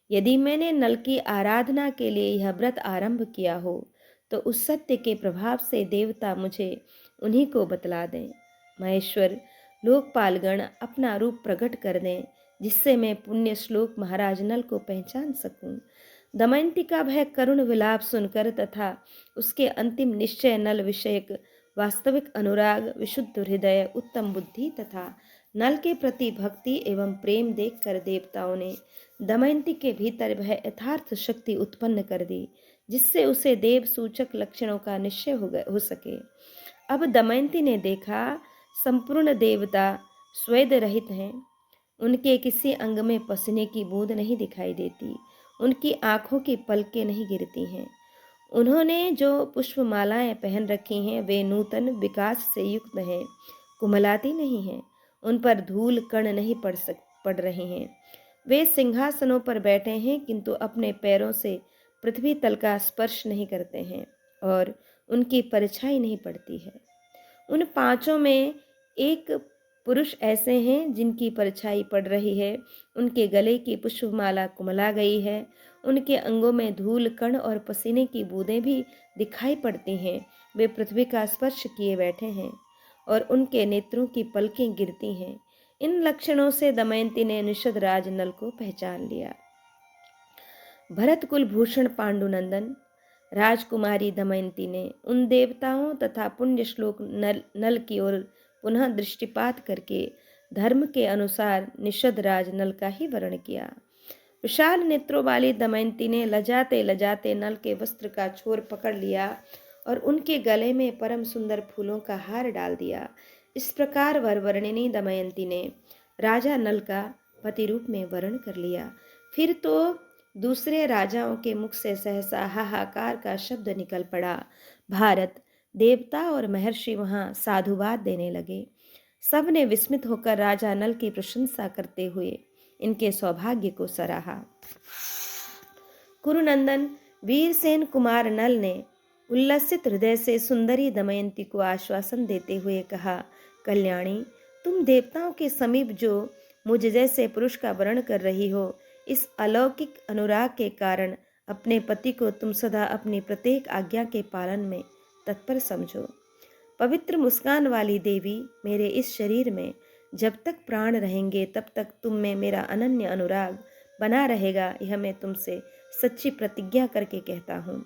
यदि मैंने नल की आराधना के लिए यह व्रत आरंभ किया हो, तो उस सत्य के प्रभाव से देवता मुझे उन्हीं को बतला दें। महेश्वर लोकपालगण अपना रूप प्रकट कर दें, जिससे मैं पुण्य श्लोक महाराज नल को पहचान सकूं। दमयंती का वह करुण विलाप सुनकर तथा उसके अंतिम निश्चय नल विषयक वास्तविक अनुराग, विशुद्ध हृदय, उत्तम बुद्धि तथा नल के प्रति भक्ति एवं प्रेम देखकर देवताओं ने दमयंती के भीतर वह यथार्थ शक्ति उत्पन्न कर दी, जिससे उसे देव सूचक लक्षणों का निश्चय हो सके। अब दमयंती ने देखा, संपूर्ण देवता स्वेद रहित हैं। उनके किसी अंग में पसीने की बूंद नहीं दिखाई देती, उनकी आंखों की पलकें नहीं गिरती हैं। उन्होंने जो पुष्पमालाएं पहन रखी हैं वे नूतन विकास से युक्त हैं, कुमलाती नहीं हैं। उन पर धूल कण नहीं पड़ रहे हैं। वे सिंहासनों पर बैठे हैं, किंतु अपने पैरों से पृथ्वी तल का स्पर्श नहीं करते हैं और उनकी परछाई नहीं पड़ती है। उन पांचों में एक पुरुष ऐसे हैं जिनकी परछाई पड़ रही है। उनके गले की पुष्पमाला कुमला गई है, उनके अंगों में धूल कण और पसीने की बूंदें भी दिखाई पड़ती हैं। वे पृथ्वी का स्पर्श किए बैठे हैं और उनके नेत्रों की पलकें गिरती हैं। इन लक्षणों से दमयंती ने निषद राज नल को पहचान लिया। भरत कुल भूषण पांडुनंदन राजकुमारी दमयंती ने उन देवताओं तथा पुण्य श्लोक नल की ओर पुनः दृष्टिपात करके धर्म के अनुसार निषद राज नल का ही वर्ण किया। विशाल नेत्रों वाली दमयंती ने लजाते लजाते नल के वस्त्र का छोर पकड़ लिया और उनके गले में परम सुंदर फूलों का हार डाल दिया। इस प्रकार वरवर्णिनी दमयंती ने राजा नल का पति रूप में वर्ण कर लिया। फिर तो दूसरे राजाओं के मुख से सहसा हाहाकार का शब्द निकल पड़ा। भारत देवता और महर्षि वहां साधुवाद देने लगे। सब ने विस्मित होकर राजा नल की प्रशंसा करते हुए इनके सौभाग्य को सराहा। कुरुनंदन वीरसेन कुमार नल ने उल्लसित हृदय से सुंदरी दमयंती को आश्वासन देते हुए कहा, कल्याणी, तुम देवताओं के समीप जो मुझ जैसे पुरुष का वर्ण कर रही हो, इस अलौकिक अनुराग के कारण अपने पति को तुम सदा अपनी प्रत्येक आज्ञा के पालन में तत्पर समझो। पवित्र मुस्कान वाली देवी, मेरे इस शरीर में जब तक प्राण रहेंगे तब तक तुम में मेरा अनन्य अनुराग बना रहेगा, यह मैं तुमसे सच्ची प्रतिज्ञा करके कहता हूँ।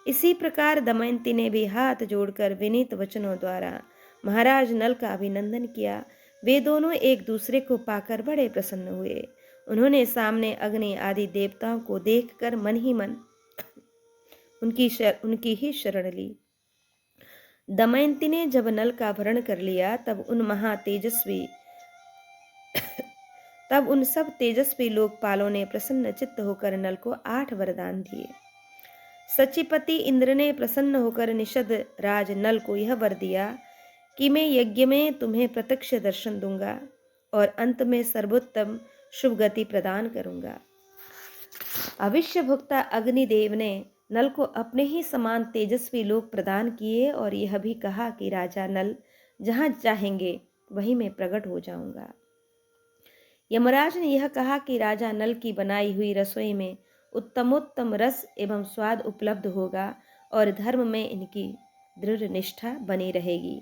इसी प्रकार दमयंती ने भी हाथ जोड़कर विनीत वचनों द्वारा महाराज नल का अभिनंदन किया। वे दोनों एक दूसरे को पाकर बड़े प्रसन्न हुए। उन्होंने सामने अग्नि आदि देवताओं को देखकर मन ही मन उनकी ही शरण ली। दमयंती ने जब नल का वरण कर लिया तब उन सब तेजस्वी लोकपालों ने प्रसन्न चित्त होकर नल को 8 वरदान दिए। सचिपति इंद्र ने प्रसन्न होकर निषद राज नल को यह वर दिया कि मैं यज्ञ में तुम्हें प्रत्यक्ष दर्शन दूंगा और अंत में सर्वोत्तम शुभ गति प्रदान करूंगा। अविश्य भुक्ता अग्निदेव ने नल को अपने ही समान तेजस्वी लोक प्रदान किए और यह भी कहा कि राजा नल जहां चाहेंगे वहीं मैं प्रकट हो जाऊंगा। यमराज ने यह कहा कि राजा नल की बनाई हुई रसोई में उत्तमोत्तम रस एवं स्वाद उपलब्ध होगा और धर्म में इनकी दृढ़ निष्ठा बनी रहेगी।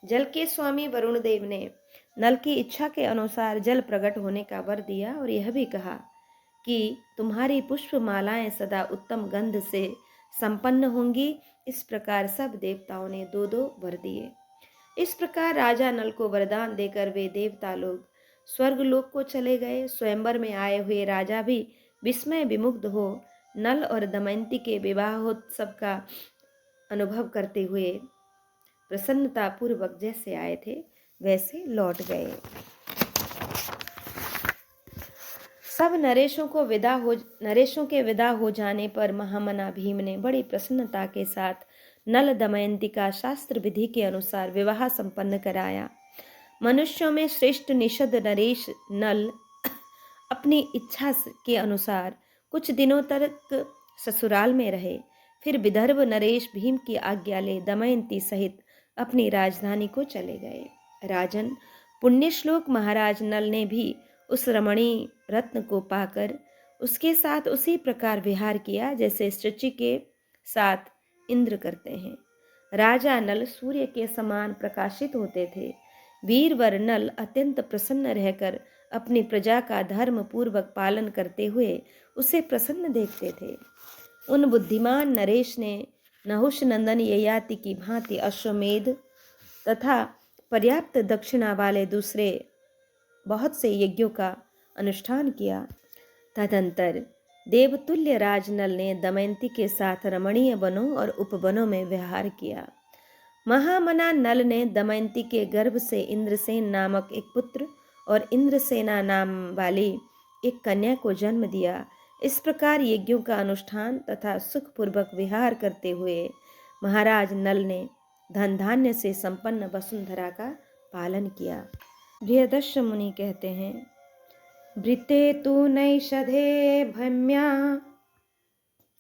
जल के स्वामी वरुण देव ने नल की इच्छा के अनुसार जल प्रकट होने का वर दिया और यह भी कहा कि तुम्हारी पुष्प मालाएं सदा उत्तम गंध से संपन्न होंगी। इस प्रकार सब देवताओं ने 2-2 वर दिए। इस प्रकार राजा नल को वरदान देकर वे देवता लोग स्वर्ग लोक को चले गए। स्वयंवर में आए हुए राजा भी विस्मय विमुग्ध हो नल और दमयंती के विवाहोत्सव का अनुभव करते हुए प्रसन्नता पूर्वक जैसे आए थे वैसे लौट गए। सब नरेशों के विदा हो जाने पर महामना भीम ने बड़ी प्रसन्नता के साथ नल दमयंती का शास्त्र विधि के अनुसार विवाह संपन्न कराया। मनुष्यों में श्रेष्ठ निषद नरेश नल अपनी इच्छा के अनुसार कुछ दिनों तक ससुराल में रहे। फिर विदर्भ नरेश भीम की आज्ञा ले दमयंती सहित अपनी राजधानी को चले गए। राजन, पुण्यश्लोक महाराज नल ने भी उस रमणी रत्न को पाकर उसके साथ उसी प्रकार विहार किया जैसे शची के साथ इंद्र करते हैं। राजा नल सूर्य के समान प्रकाशित होते थे। वीरवर नल अत्यंत प्रसन्न रहकर अपनी प्रजा का धर्म पूर्वक पालन करते हुए उसे प्रसन्न देखते थे। उन बुद्धिमान नरेश ने नहुष नंदन ययाति की भांति अश्वमेध तथा पर्याप्त दक्षिणा वाले दूसरे बहुत से यज्ञों का अनुष्ठान किया। तदंतर देवतुल्य राजनल ने दमयंती के साथ रमणीय वनों और उपवनों में विहार किया। महामना नल ने दमयंती के गर्भ से इंद्रसेन नामक एक पुत्र और इंद्रसेना नाम वाली एक कन्या को जन्म दिया। इस प्रकार यज्ञों का अनुष्ठान तथा सुखपूर्वक विहार करते हुए महाराज नल ने धन धान्य से संपन्न वसुंधरा का पालन किया। बृहदर्श मुनि कहते हैं, वृते तु नैषधे भम्या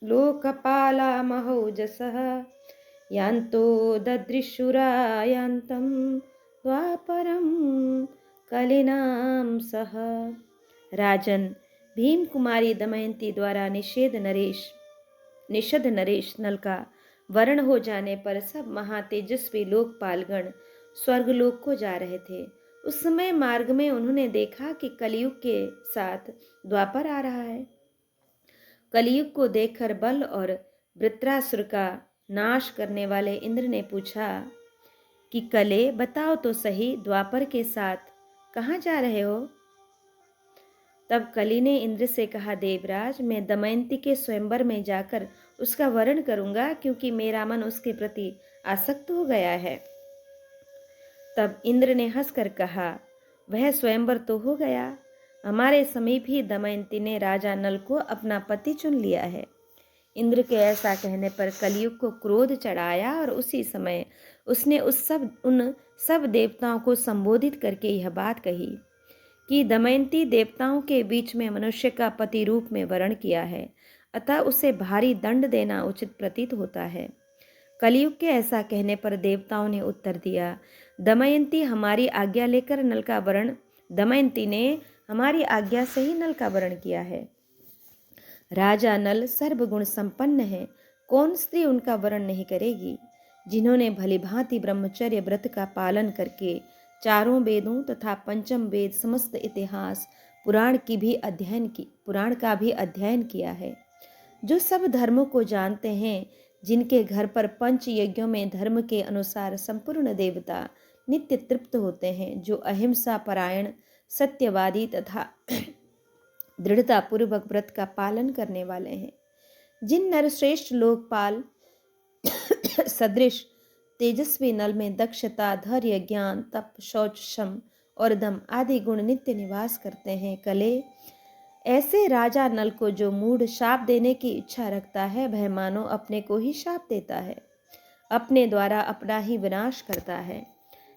लोकपाला महौजसः यान्तो ददृशुरा यान्तं द्वापरं कलिनां सह। राजन, भीम कुमारी दमयंती द्वारा निषद नरेश नल का वर्ण हो जाने पर सब महातेजस्वी लोकपालगण स्वर्गलोक को जा रहे थे। उस समय मार्ग में उन्होंने देखा कि कलयुग के साथ द्वापर आ रहा है। कलयुग को देखकर बल और वृत्रासुर का नाश करने वाले इंद्र ने पूछा कि कले, बताओ तो सही, द्वापर के साथ कहाँ जा रहे हो? तब कली ने इंद्र से कहा, देवराज, मैं दमयंती के स्वयंवर में जाकर उसका वरण करूंगा, क्योंकि मेरा मन उसके प्रति आसक्त हो गया है। तब इंद्र ने हंसकर कहा, वह स्वयंवर तो हो गया, हमारे समीप ही दमयंती ने राजा नल को अपना पति चुन लिया है। इंद्र के ऐसा कहने पर कलयुग को क्रोध चढ़ाया और उसी समय उसने उन सब देवताओं को संबोधित करके यह बात कही कि दमयंती देवताओं के बीच में मनुष्य का पति रूप में वरण किया है, अतः उसे भारी दंड देना उचित प्रतीत होता है। कलयुग के ऐसा कहने पर देवताओं ने उत्तर दिया, दमयंती हमारी आज्ञा लेकर नल का वरण दमयंती ने हमारी आज्ञा से ही नल का वरण किया है। राजा नल सर्वगुण संपन्न है, कौन स्त्री उनका वरण नहीं करेगी? जिन्होंने भली भांति ब्रह्मचर्य व्रत का पालन करके चारों वेदों तथा पंचम वेद समस्त इतिहास पुराण का भी अध्ययन किया है, जो सब धर्मों को जानते हैं, जिनके घर पर पंच यज्ञों में धर्म के अनुसार संपूर्ण देवता नित्य तृप्त होते हैं, जो अहिंसा परायण, सत्यवादी तथा दृढ़ता पूर्वक व्रत का पालन करने वाले हैं, जिन नरश्रेष्ठ लोकपाल सदृश तेजस्वी नल में दक्षता, धैर्य, ज्ञान, तप, शौच, शम और दम आदि गुण नित्य निवास करते हैं। कले, ऐसे राजा नल को जो मूढ़ शाप देने की इच्छा रखता है, वह मानो अपने को ही शाप देता है, अपने द्वारा अपना ही विनाश करता है।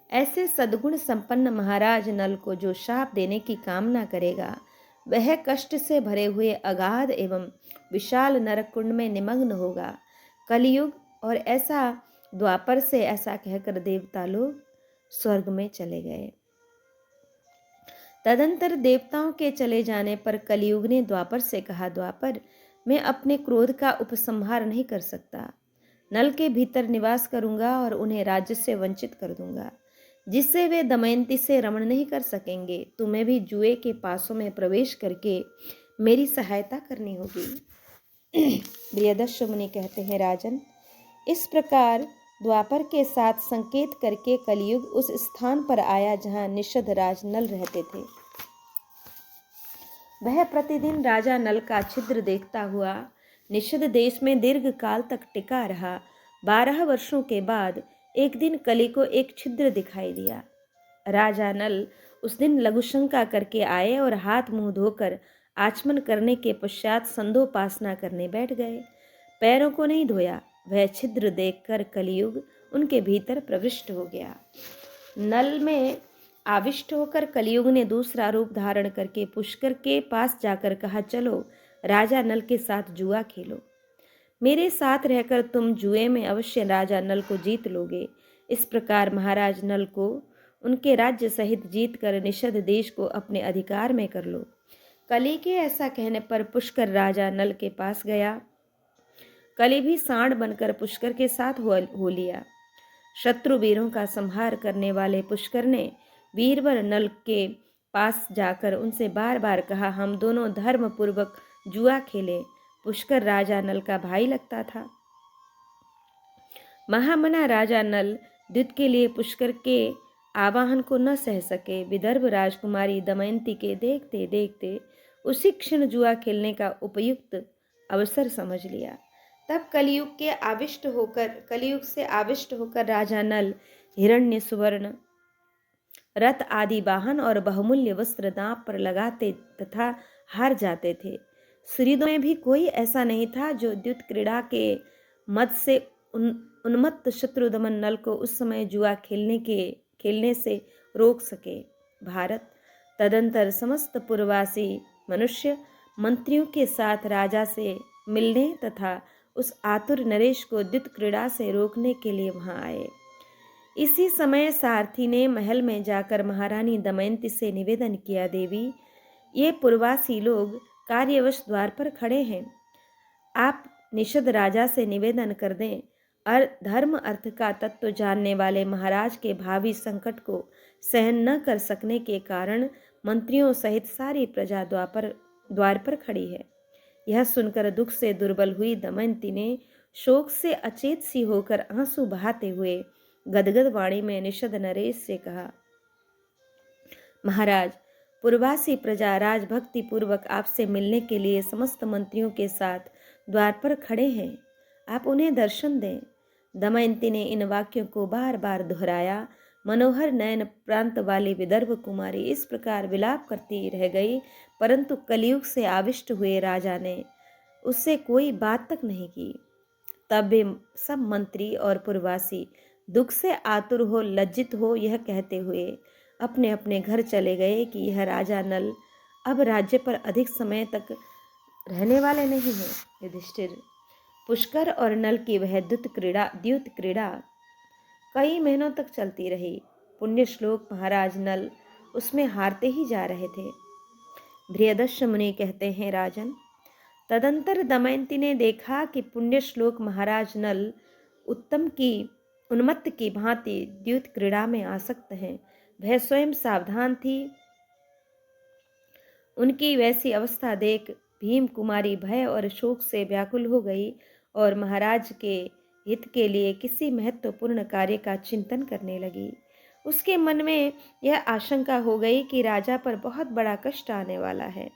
ऐसे सद्गुण संपन्न महाराज नल को जो शाप देने की कामना करेगा, वह कष्ट से भरे हुए अगाध एवं विशाल नरक कुंड में निमग्न होगा। कलयुग और ऐसा द्वापर से ऐसा कहकर देवता लोग स्वर्ग में चले गए। तदंतर देवताओं के चले जाने पर कलयुग ने द्वापर से कहा, द्वापर, मैं अपने क्रोध का उपसंहार नहीं कर सकता। नल के भीतर निवास करूंगा और उन्हें राज्य से वंचित कर दूंगा, जिससे वे दमयंती से रमण नहीं कर सकेंगे। तुम्हें भी जुए के पासों में प्रवेश करके मेरी सहायता करनी होगी। बृहदर्श मुनि कहते हैं, राजन, इस प्रकार द्वापर के साथ संकेत करके कलयुग उस स्थान पर आया जहाँ निषद राज नल रहते थे। वह प्रतिदिन राजा नल का छिद्र देखता हुआ निषद देश में दीर्घ काल तक टिका रहा। 12 वर्षों के बाद एक दिन कली को एक छिद्र दिखाई दिया। राजा नल उस दिन लघुशंका करके आए और हाथ मुंह धोकर आचमन करने के पश्चात संध्योपासना करने बैठ गए। पैरों को नहीं धोया। वह छिद्र देखकर कलियुग उनके भीतर प्रविष्ट हो गया। नल में आविष्ट होकर कलियुग ने दूसरा रूप धारण करके पुष्कर के पास जाकर कहा, चलो राजा नल के साथ जुआ खेलो। मेरे साथ रहकर तुम जुए में अवश्य राजा नल को जीत लोगे। इस प्रकार महाराज नल को उनके राज्य सहित जीत कर निषद देश को अपने अधिकार में कर लो। कली के ऐसा कहने पर पुष्कर राजा नल के पास गया। कली भी सांड बनकर पुष्कर के साथ हो लिया। शत्रु वीरों का संहार करने वाले पुष्कर ने बीरबल नल के पास जाकर उनसे बार बार कहा, हम दोनों धर्म पूर्वक जुआ खेले। पुष्कर राजा नल का भाई लगता था। महामना राजा नल युद्ध के लिए पुष्कर के आवाहन को न सह सके। विदर्भ राजकुमारी दमयंती के देखते देखते उसी क्षण जुआ खेलने का उपयुक्त अवसर समझ लिया। तब कलयुग से आविष्ट होकर राजा नल हिरण्य सुवर्ण रथ आदि वाहन और बहुमूल्य वस्त्र दांव पर लगाते तथा हार जाते थे। सूर्योदय में भी कोई ऐसा नहीं था जो द्युत क्रीड़ा के मद से उन्मत्त शत्रुदमन नल को उस समय जुआ खेलने से रोक सके। भारत तदंतर समस्त पूर्ववासी मनुष्य मंत्रियों के साथ राजा से मिलने तथा उस आतुर नरेश को द्युत क्रीड़ा से रोकने के लिए वहां आए। इसी समय सारथी ने महल में जाकर महारानी दमयंती से निवेदन किया, देवी, ये पूर्ववासी लोग कार्यवश द्वार पर खड़े हैं। आप निषद राजा से निवेदन कर दें और धर्म अर्थ का तत्व जानने वाले महाराज के भावी संकट को सहन न कर सकने के कारण मंत्रियों सहित सारी प्रजा द्वार पर खड़ी है। यह सुनकर दुख से दुर्बल हुई दमयंती ने शोक से अचेत सी होकर आंसू बहाते हुए गदगद वाणी में निषद नरेश से कहा, महाराज, पूर्ववासी प्रजा राजभक्ति पूर्वक आपसे मिलने के लिए समस्त मंत्रियों के साथ द्वार पर खड़े हैं। आप उन्हें दर्शन दें। दमयंती ने इन वाक्यों को बार बार दोहराया। मनोहर नयन प्रांत वाली विदर्भ कुमारी इस प्रकार विलाप करती रह गई, परंतु कलयुग से आविष्ट हुए राजा ने उससे कोई बात तक नहीं की। तब वे सब मंत्री और पूर्ववासी दुख से आतुर हो, लज्जित हो, यह कहते हुए अपने अपने घर चले गए कि यह राजा नल अब राज्य पर अधिक समय तक रहने वाले नहीं हैं। युधिष्ठिर, पुष्कर और नल की वह द्युत क्रीड़ा कई महीनों तक चलती रही। पुण्य श्लोक महाराज नल उसमें हारते ही जा रहे थे। बृहदश्य मुनि कहते हैं, राजन, तदंतर दमयंती ने देखा कि पुण्य श्लोक महाराज नल उन्मत्त की भांति द्युत क्रीड़ा में आसक्त हैं। वह स्वयं सावधान थी। उनकी वैसी अवस्था देख भीम कुमारी भय और शोक से व्याकुल हो गई और महाराज के हित के लिए किसी महत्वपूर्ण कार्य का चिंतन करने लगी। उसके मन में यह आशंका हो गई कि राजा पर बहुत बड़ा कष्ट आने वाला है।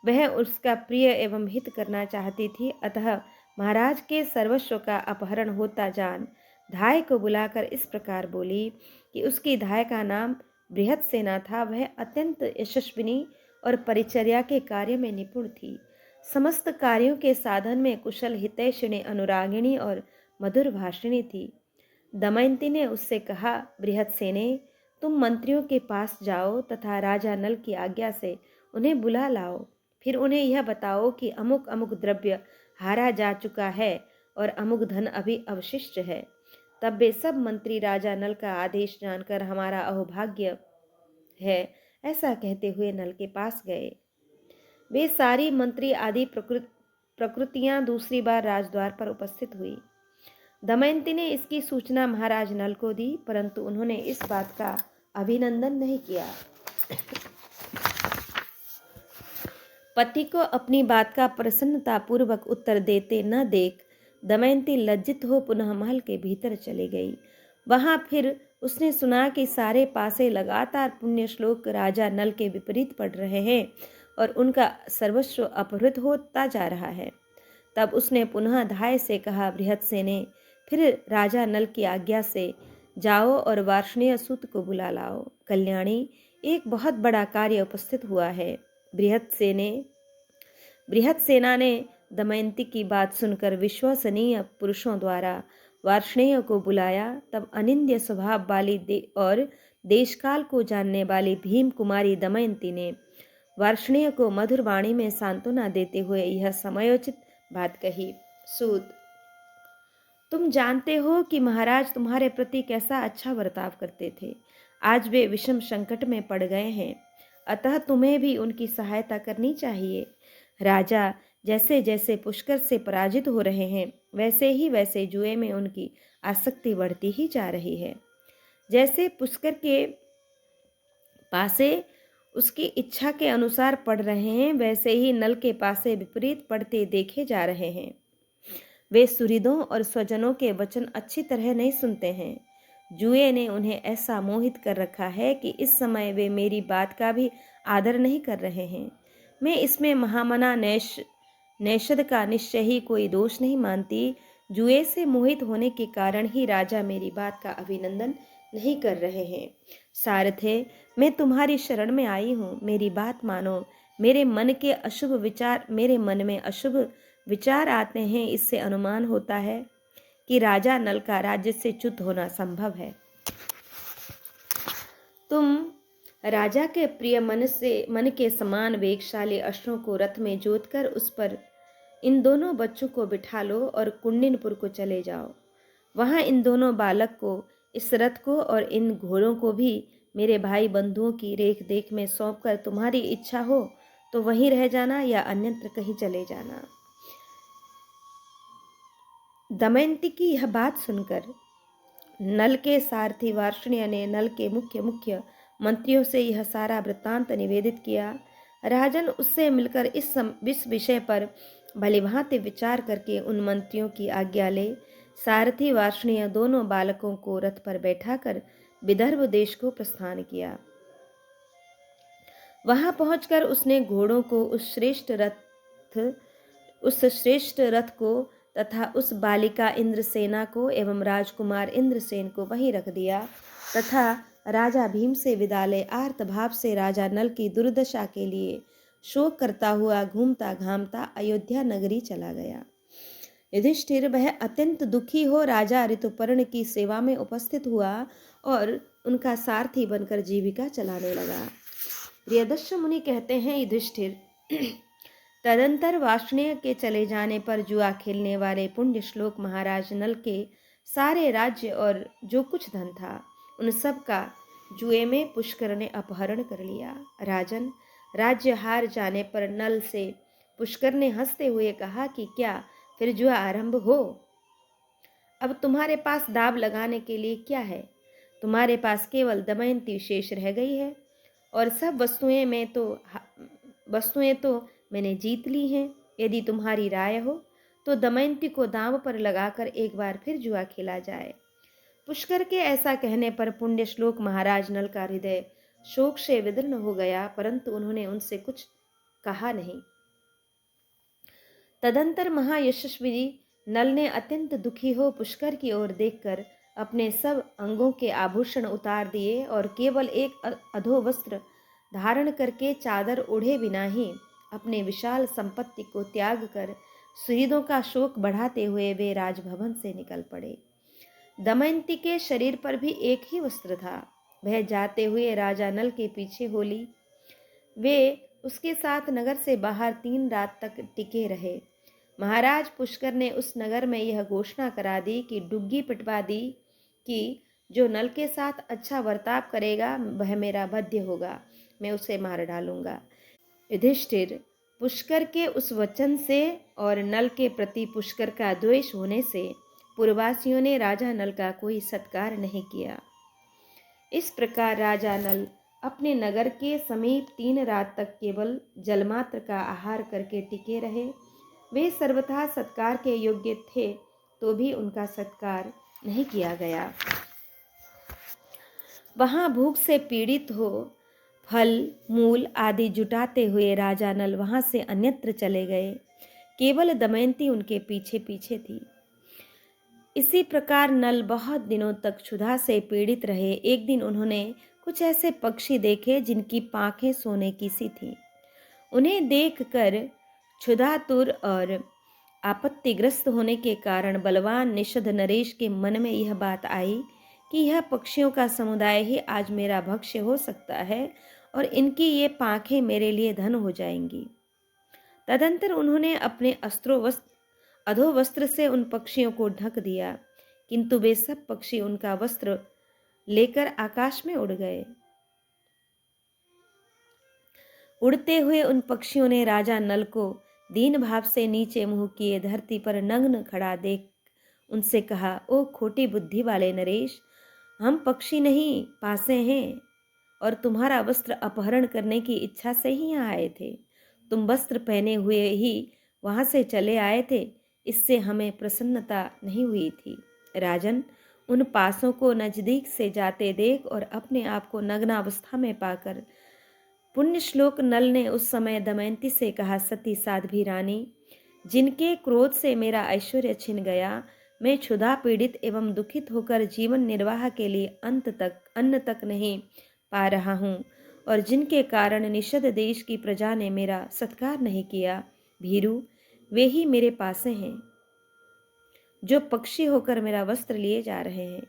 वह उसका प्रिय एवं हित करना चाहती थी, अतः महाराज के सर्वस्व का अपहरण होता जान धाय को बुलाकर इस प्रकार बोली कि उसकी धाय का नाम बृहत्सेना था। वह अत्यंत यशस्विनी और परिचर्या के कार्य में निपुण थी। समस्त कार्यों के साधन में कुशल, हितैषिणी, अनुरागिणी और मधुर भाषिणी थी। दमयंती ने उससे कहा, बृहत्सेने, तुम मंत्रियों के पास जाओ तथा राजा नल की आज्ञा से उन्हें बुला लाओ। फिर उन्हें यह बताओ कि अमुक अमुक द्रव्य हारा जा चुका है और अमुक धन अभी अवशिष्ट है। तब वे सब मंत्री राजा नल का आदेश जानकर हमारा अहोभाग्य है ऐसा कहते हुए नल के पास गए। वे सारी मंत्री आदि प्रकृतियां दूसरी बार राजद्वार पर उपस्थित हुई। दमयंती ने इसकी सूचना महाराज नल को दी, परंतु उन्होंने इस बात का अभिनंदन नहीं किया। पति को अपनी बात का प्रसन्नता पूर्वक उत्तर देते न देख दमयंती लज्जित हो पुनः महल के भीतर चली गई। वहां फिर उसने सुना कि सारे पासे लगातार पुण्य श्लोक राजा नल के विपरीत पड़ रहे हैं और उनका सर्वस्व अपहृत होता जा रहा है। तब उसने पुनः धाय से कहा, बृहत्सेने, फिर राजा नल की आज्ञा से जाओ और वार्ष्णेय सूत को बुला लाओ। कल्याणी, एक बहुत बड़ा कार्य उपस्थित हुआ है। बृहत्सेना ने दमयंती की बात सुनकर विश्वसनीय पुरुषों द्वारा वार्ष्णेय को बुलाया। तब अनिंद्य स्वभाव वाली और देशकाल को जानने वाली भीम कुमारी दमयंती ने वार्ष्णेय को मधुर वाणी में सांत्वना देते हुए यह समयोचित बात कही, सूत, तुम जानते हो कि महाराज तुम्हारे प्रति कैसा अच्छा बर्ताव करते थे। आज वे विषम संकट में पड़ गए हैं, अतः तुम्हें भी उनकी सहायता करनी चाहिए। राजा जैसे जैसे पुष्कर से पराजित हो रहे हैं, वैसे ही वैसे जुए में उनकी आसक्ति बढ़ती ही जा रही है। जैसे पुष्कर के पासे उसकी इच्छा के अनुसार पढ़ रहे हैं, वैसे ही नल के पासे विपरीत पढ़ते देखे जा रहे हैं। वे सुहृदों और स्वजनों के वचन अच्छी तरह नहीं सुनते हैं। जुए ने उन्हें ऐसा मोहित कर रखा है कि इस समय वे मेरी बात का भी आदर नहीं कर रहे हैं। मैं इसमें महामना नैषद का निश्चय ही कोई दोष नहीं मानती। जुए से मोहित होने के कारण ही राजा मेरी बात का अभिनंदन नहीं कर रहे हैं। सारथे, मैं तुम्हारी शरण में आई हूँ, मेरी बात मानो। मेरे मन में अशुभ विचार आते हैं, इससे अनुमान होता है कि राजा नल का राज्य से च्युत होना संभव है। तुम राजा के प्रिय मन के समान वेगशाली अश्वों को रथ में जोतकर उस पर इन दोनों बच्चों को बिठा लो और कुंडिनपुर को चले जाओ। वहां इन दोनों बालक को, इस रथ को और इन घोड़ों को भी मेरे भाई बंधुओं की रेख देख में सौंपकर तुम्हारी इच्छा हो तो वहीं रह जाना या अन्यत्र कहीं चले जाना। दमयंती की यह बात सुनकर नल के सारथी वार्ष्णेय ने नल के मुख्य मंत्रियों से यह सारा वृत्तांत निवेदित किया। राजन उससे मिलकर इस विषय पर भलीभांति विचार करके उन मंत्रियों की आज्ञा ले सारथी वार्ष्णेय दोनों बालकों को रथ पर बैठाकर विदर्भ देश को प्रस्थान किया। वहां पहुंचकर उसने घोड़ों को उस श्रेष्ठ रथ को तथा उस बालिका इंद्रसेना को एवं राजकुमार इंद्रसेन को वहीं रख दिया तथा राजा भीम से विदा ले आर्त भाव से राजा नल की दुर्दशा के लिए शोक करता हुआ घूमता घामता अयोध्या नगरी चला गया। युधिष्ठिर वह अत्यंत दुखी हो राजा ऋतुपर्ण की सेवा में उपस्थित हुआ और उनका सारथी बनकर जीविका चलाने लगा। प्रियदर्श मुनि कहते हैं, युधिष्ठिर, तदंतर वार्ष्णेय के चले जाने पर जुआ खेलने वाले पुण्य श्लोक महाराज नल के सारे राज्य और जो कुछ धन था उन सब का जुए में पुष्कर ने अपहरण कर लिया। राजन, राज्य हार जाने पर नल से पुष्कर ने हंसते हुए कहा कि क्या फिर जुआ आरंभ हो? अब तुम्हारे पास दाव लगाने के लिए क्या है? तुम्हारे पास केवल दमयंती शेष रह गई है और सब वस्तुएं तो मैंने जीत ली हैं। यदि तुम्हारी राय हो तो दमयंती को दांव पर लगाकर एक बार फिर जुआ खेला जाए। पुष्कर के ऐसा कहने पर पुण्य श्लोक महाराज नल का हृदय शोक से विदीर्ण हो गया, परंतु उन्होंने उनसे कुछ कहा नहीं। तदंतर महायशस्वी नल ने अत्यंत दुखी हो पुष्कर की ओर देखकर अपने सब अंगों के आभूषण उतार दिए और केवल एक अधोवस्त्र धारण करके चादर ओढ़े बिना ही अपने विशाल संपत्ति को त्याग कर सुहृदों का शोक बढ़ाते हुए वे राजभवन से निकल पड़े। दमयंती के शरीर पर भी एक ही वस्त्र था। वह जाते हुए राजा नल के पीछे हो ली। वे उसके साथ नगर से बाहर 3 रात तक टिके रहे। महाराज पुष्कर ने उस नगर में यह घोषणा करा दी कि डुग्गी पिटवा दी कि जो नल के साथ अच्छा बर्ताव करेगा वह मेरा वध्य होगा, मैं उसे मार डालूंगा। युधिष्ठिर, पुष्कर के उस वचन से और नल के प्रति पुष्कर का द्वेष होने से पूर्ववासियों ने राजा नल का कोई सत्कार नहीं किया। इस प्रकार राजा नल अपने नगर के समीप 3 रात तक केवल जलमात्र का आहार करके टिके रहे। वे सर्वथा सत्कार के योग्य थे तो भी उनका सत्कार नहीं किया गया। वहां भूख से पीड़ित हो फल मूल आदि जुटाते हुए राजा नल वहां से अन्यत्र चले गए। केवल दमयंती उनके पीछे पीछे थी। इसी प्रकार नल बहुत दिनों तक क्षुधा से पीड़ित रहे। एक दिन उन्होंने कुछ ऐसे पक्षी देखे जिनकी पांखें सोने की सी थीं। उन्हें देखकर क्षुधातुर और आपत्तिग्रस्त होने के कारण बलवान निषद नरेश के मन में यह बात आई कि यह पक्षियों का समुदाय ही आज मेरा भक्ष्य हो सकता है और इनकी ये पांखें मेरे लिए धन हो जाएंगी। तदंतर उन्होंने अपने अधोवस्त्र से उन पक्षियों को ढक दिया, किंतु वे सब पक्षी उनका वस्त्र लेकर आकाश में उड़ गए। उड़ते हुए उन पक्षियों ने राजा नल को दीन भाव से नीचे मुंह किए धरती पर नग्न खड़ा देख उनसे कहा, ओ खोटी बुद्धि वाले नरेश, हम पक्षी नहीं पासे हैं और तुम्हारा वस्त्र अपहरण करने की इच्छा से ही यहाँ आए थे। तुम वस्त्र पहने हुए ही वहां से चले आए थे, इससे हमें प्रसन्नता नहीं हुई थी। राजन, उन पासों को नजदीक से जाते देख और अपने आप को नग्नावस्था में पाकर पुण्य श्लोक नल ने उस समय दमयंती से कहा, सती साध्वी रानी, जिनके क्रोध से मेरा ऐश्वर्य छिन गया, मैं क्षुधा पीड़ित एवं दुखित होकर जीवन निर्वाह के लिए अन्न तक नहीं पा रहा हूँ और जिनके कारण निषद देश की प्रजा ने मेरा सत्कार नहीं किया, भीरू, वे ही मेरे पासे हैं जो पक्षी होकर मेरा वस्त्र लिए जा रहे हैं।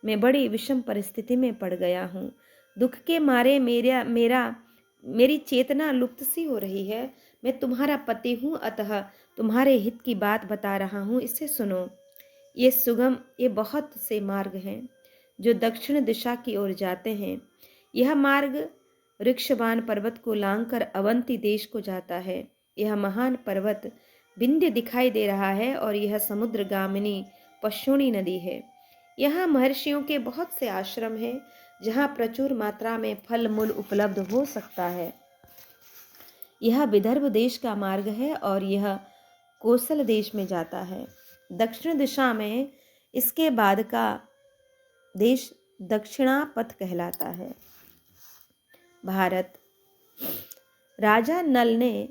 मैं बड़ी विषम परिस्थिति में पड़ गया हूँ। दुख के मारे मेरी चेतना लुप्त सी हो रही है। मैं तुम्हारा पति हूँ, अतः तुम्हारे हित की बात बता रहा हूँ, इसे सुनो। ये बहुत से मार्ग हैं जो दक्षिण दिशा की ओर जाते हैं। यह मार्ग वृक्षवान पर्वत को लांघकर अवंती देश को जाता है। यह महान पर्वत विंध्य दिखाई दे रहा है और यह समुद्र गामिनी पश्चिमी नदी है। यहाँ महर्षियों के बहुत से आश्रम हैं जहाँ प्रचुर मात्रा में फल मूल उपलब्ध हो सकता है। यह विदर्भ देश का मार्ग है और यह कोसल देश में जाता है। दक्षिण दिशा में इसके बाद का देश दक्षिणापथ कहलाता है। भारत। राजा नल ने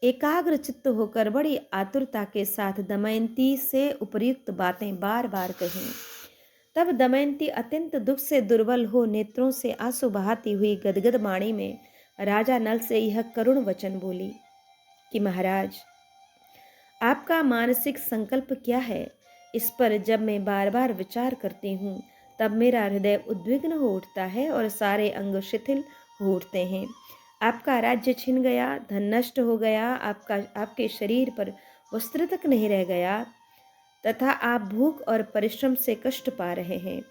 एकाग्र चित्त होकर बड़ी आतुरता के साथ दमयंती से उपयुक्त बातें बार बार कहीं। तब दमयंती अत्यंत दुख से दुर्बल हो नेत्रों से आंसू बहाती हुई गदगद वाणी में राजा नल से यह करुण वचन बोली कि महाराज, आपका मानसिक संकल्प क्या है? इस पर जब मैं बार बार विचार करती हूँ तब मेरा हृदय उद्विग्न हो उठता है और सारे अंग शिथिल हो उठते हैं। आपका राज्य छिन गया, धन नष्ट हो गया, आपके शरीर पर वस्त्र तक नहीं रह गया तथा आप भूख और परिश्रम से कष्ट पा रहे हैं।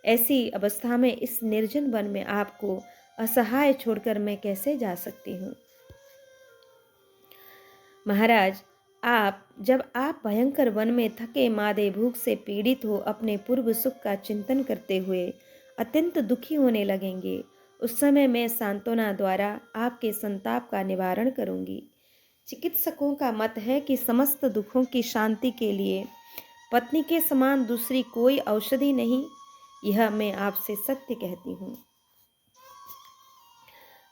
ऐसी अवस्था में इस निर्जन वन में आपको असहाय छोड़कर मैं कैसे जा सकती हूँ? महाराज, जब आप भयंकर वन में थके मादे भूख से पीड़ित हो अपने पूर्व सुख का चिंतन करते हुए अत्यंत दुखी होने लगेंगे, उस समय मैं सांत्वना द्वारा आपके संताप का निवारण करूंगी। चिकित्सकों का मत है कि समस्त दुखों की शांति के लिए पत्नी के समान दूसरी कोई औषधि नहीं। यह मैं आपसे सत्य कहती हूँ।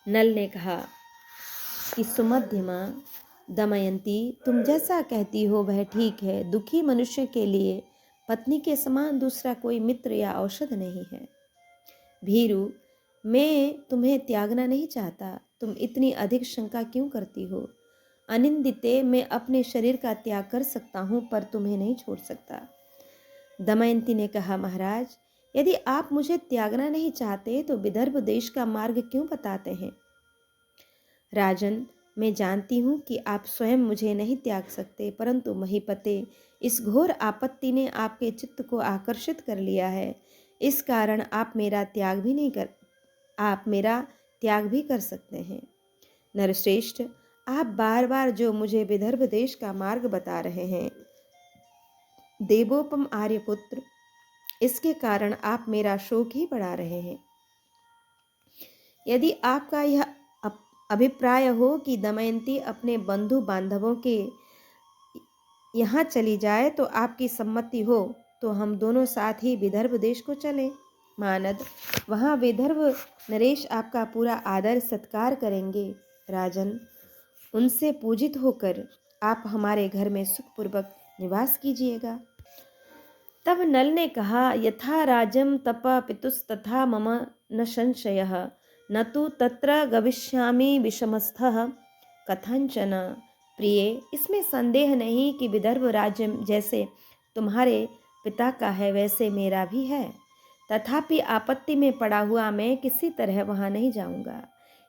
नल ने कहा कि सुमध्यमा दमयंती, तुम जैसा कहती हो वह ठीक है। दुखी मनुष्य के लिए पत्नी के समान दूसरा कोई मित्र या औषध नहीं है। भीरू, मैं तुम्हें त्यागना नहीं चाहता। तुम इतनी अधिक शंका क्यों करती हो? अनिंदिते, मैं अपने शरीर का त्याग कर सकता हूँ पर तुम्हें नहीं छोड़ सकता। दमयंती ने कहा, महाराज, यदि आप मुझे त्यागना नहीं चाहते तो विदर्भ देश का मार्ग क्यों बताते हैं? राजन, मैं जानती हूँ कि आप स्वयं मुझे नहीं त्याग सकते, परंतु महीपते, इस घोर आपत्ति ने आपके चित्त को आकर्षित कर लिया है। इस कारण आप मेरा त्याग भी कर सकते हैं। नरश्रेष्ठ, आप बार बार जो मुझे विदर्भ देश का मार्ग बता रहे हैं, देवोपम आर्यपुत्र, इसके कारण आप मेरा शोक ही बढ़ा रहे हैं। यदि आपका यह अभिप्राय हो कि दमयंती अपने बंधु बांधवों के यहाँ चली जाए तो आपकी सम्मति हो तो हम दोनों साथ ही विदर्भ देश को चलें। मानद, वहाँ विदर्भ नरेश आपका पूरा आदर सत्कार करेंगे। राजन, उनसे पूजित होकर आप हमारे घर में सुखपूर्वक निवास कीजिएगा। तब नल ने कहा, यथा राजम तप पितुस्तथा मम न संशयः, न तु तत्र गविष्यामि विषमस्थः कथंचन। प्रिय, इसमें संदेह नहीं कि विदर्भ राज्य जैसे तुम्हारे पिता का है वैसे मेरा भी है। तथापि आपत्ति में पड़ा हुआ मैं किसी तरह वहां नहीं जाऊंगा।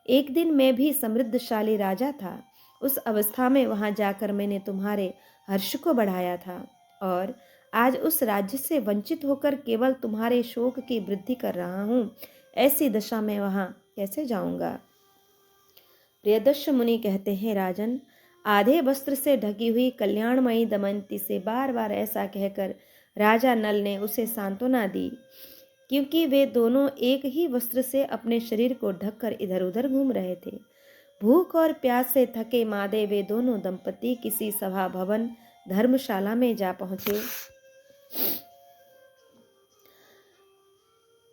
एक दिन मैं भी समृद्धशाली राजा था। उस अवस्था में वहां जाकर मैंने तुम्हारे हर्ष को बढ़ाया था और आज उस राज्य से वंचित होकर केवल तुम्हारे शोक की वृद्धि कर रहा हूँ। ऐसी दशा में वहां कैसे जाऊंगा? प्रियदर्श मुनि कहते हैं, राजन, आधे वस्त्र से ढकी हुई कल्याणमयी दमयंती से बार बार ऐसा कहकर राजा नल ने उसे सांत्वना दी, क्योंकि वे दोनों एक ही वस्त्र से अपने शरीर को ढककर इधर उधर घूम रहे थे। भूख और प्यास से थके मादे वे दोनों दंपति किसी सभा भवन धर्मशाला में जा पहुंचे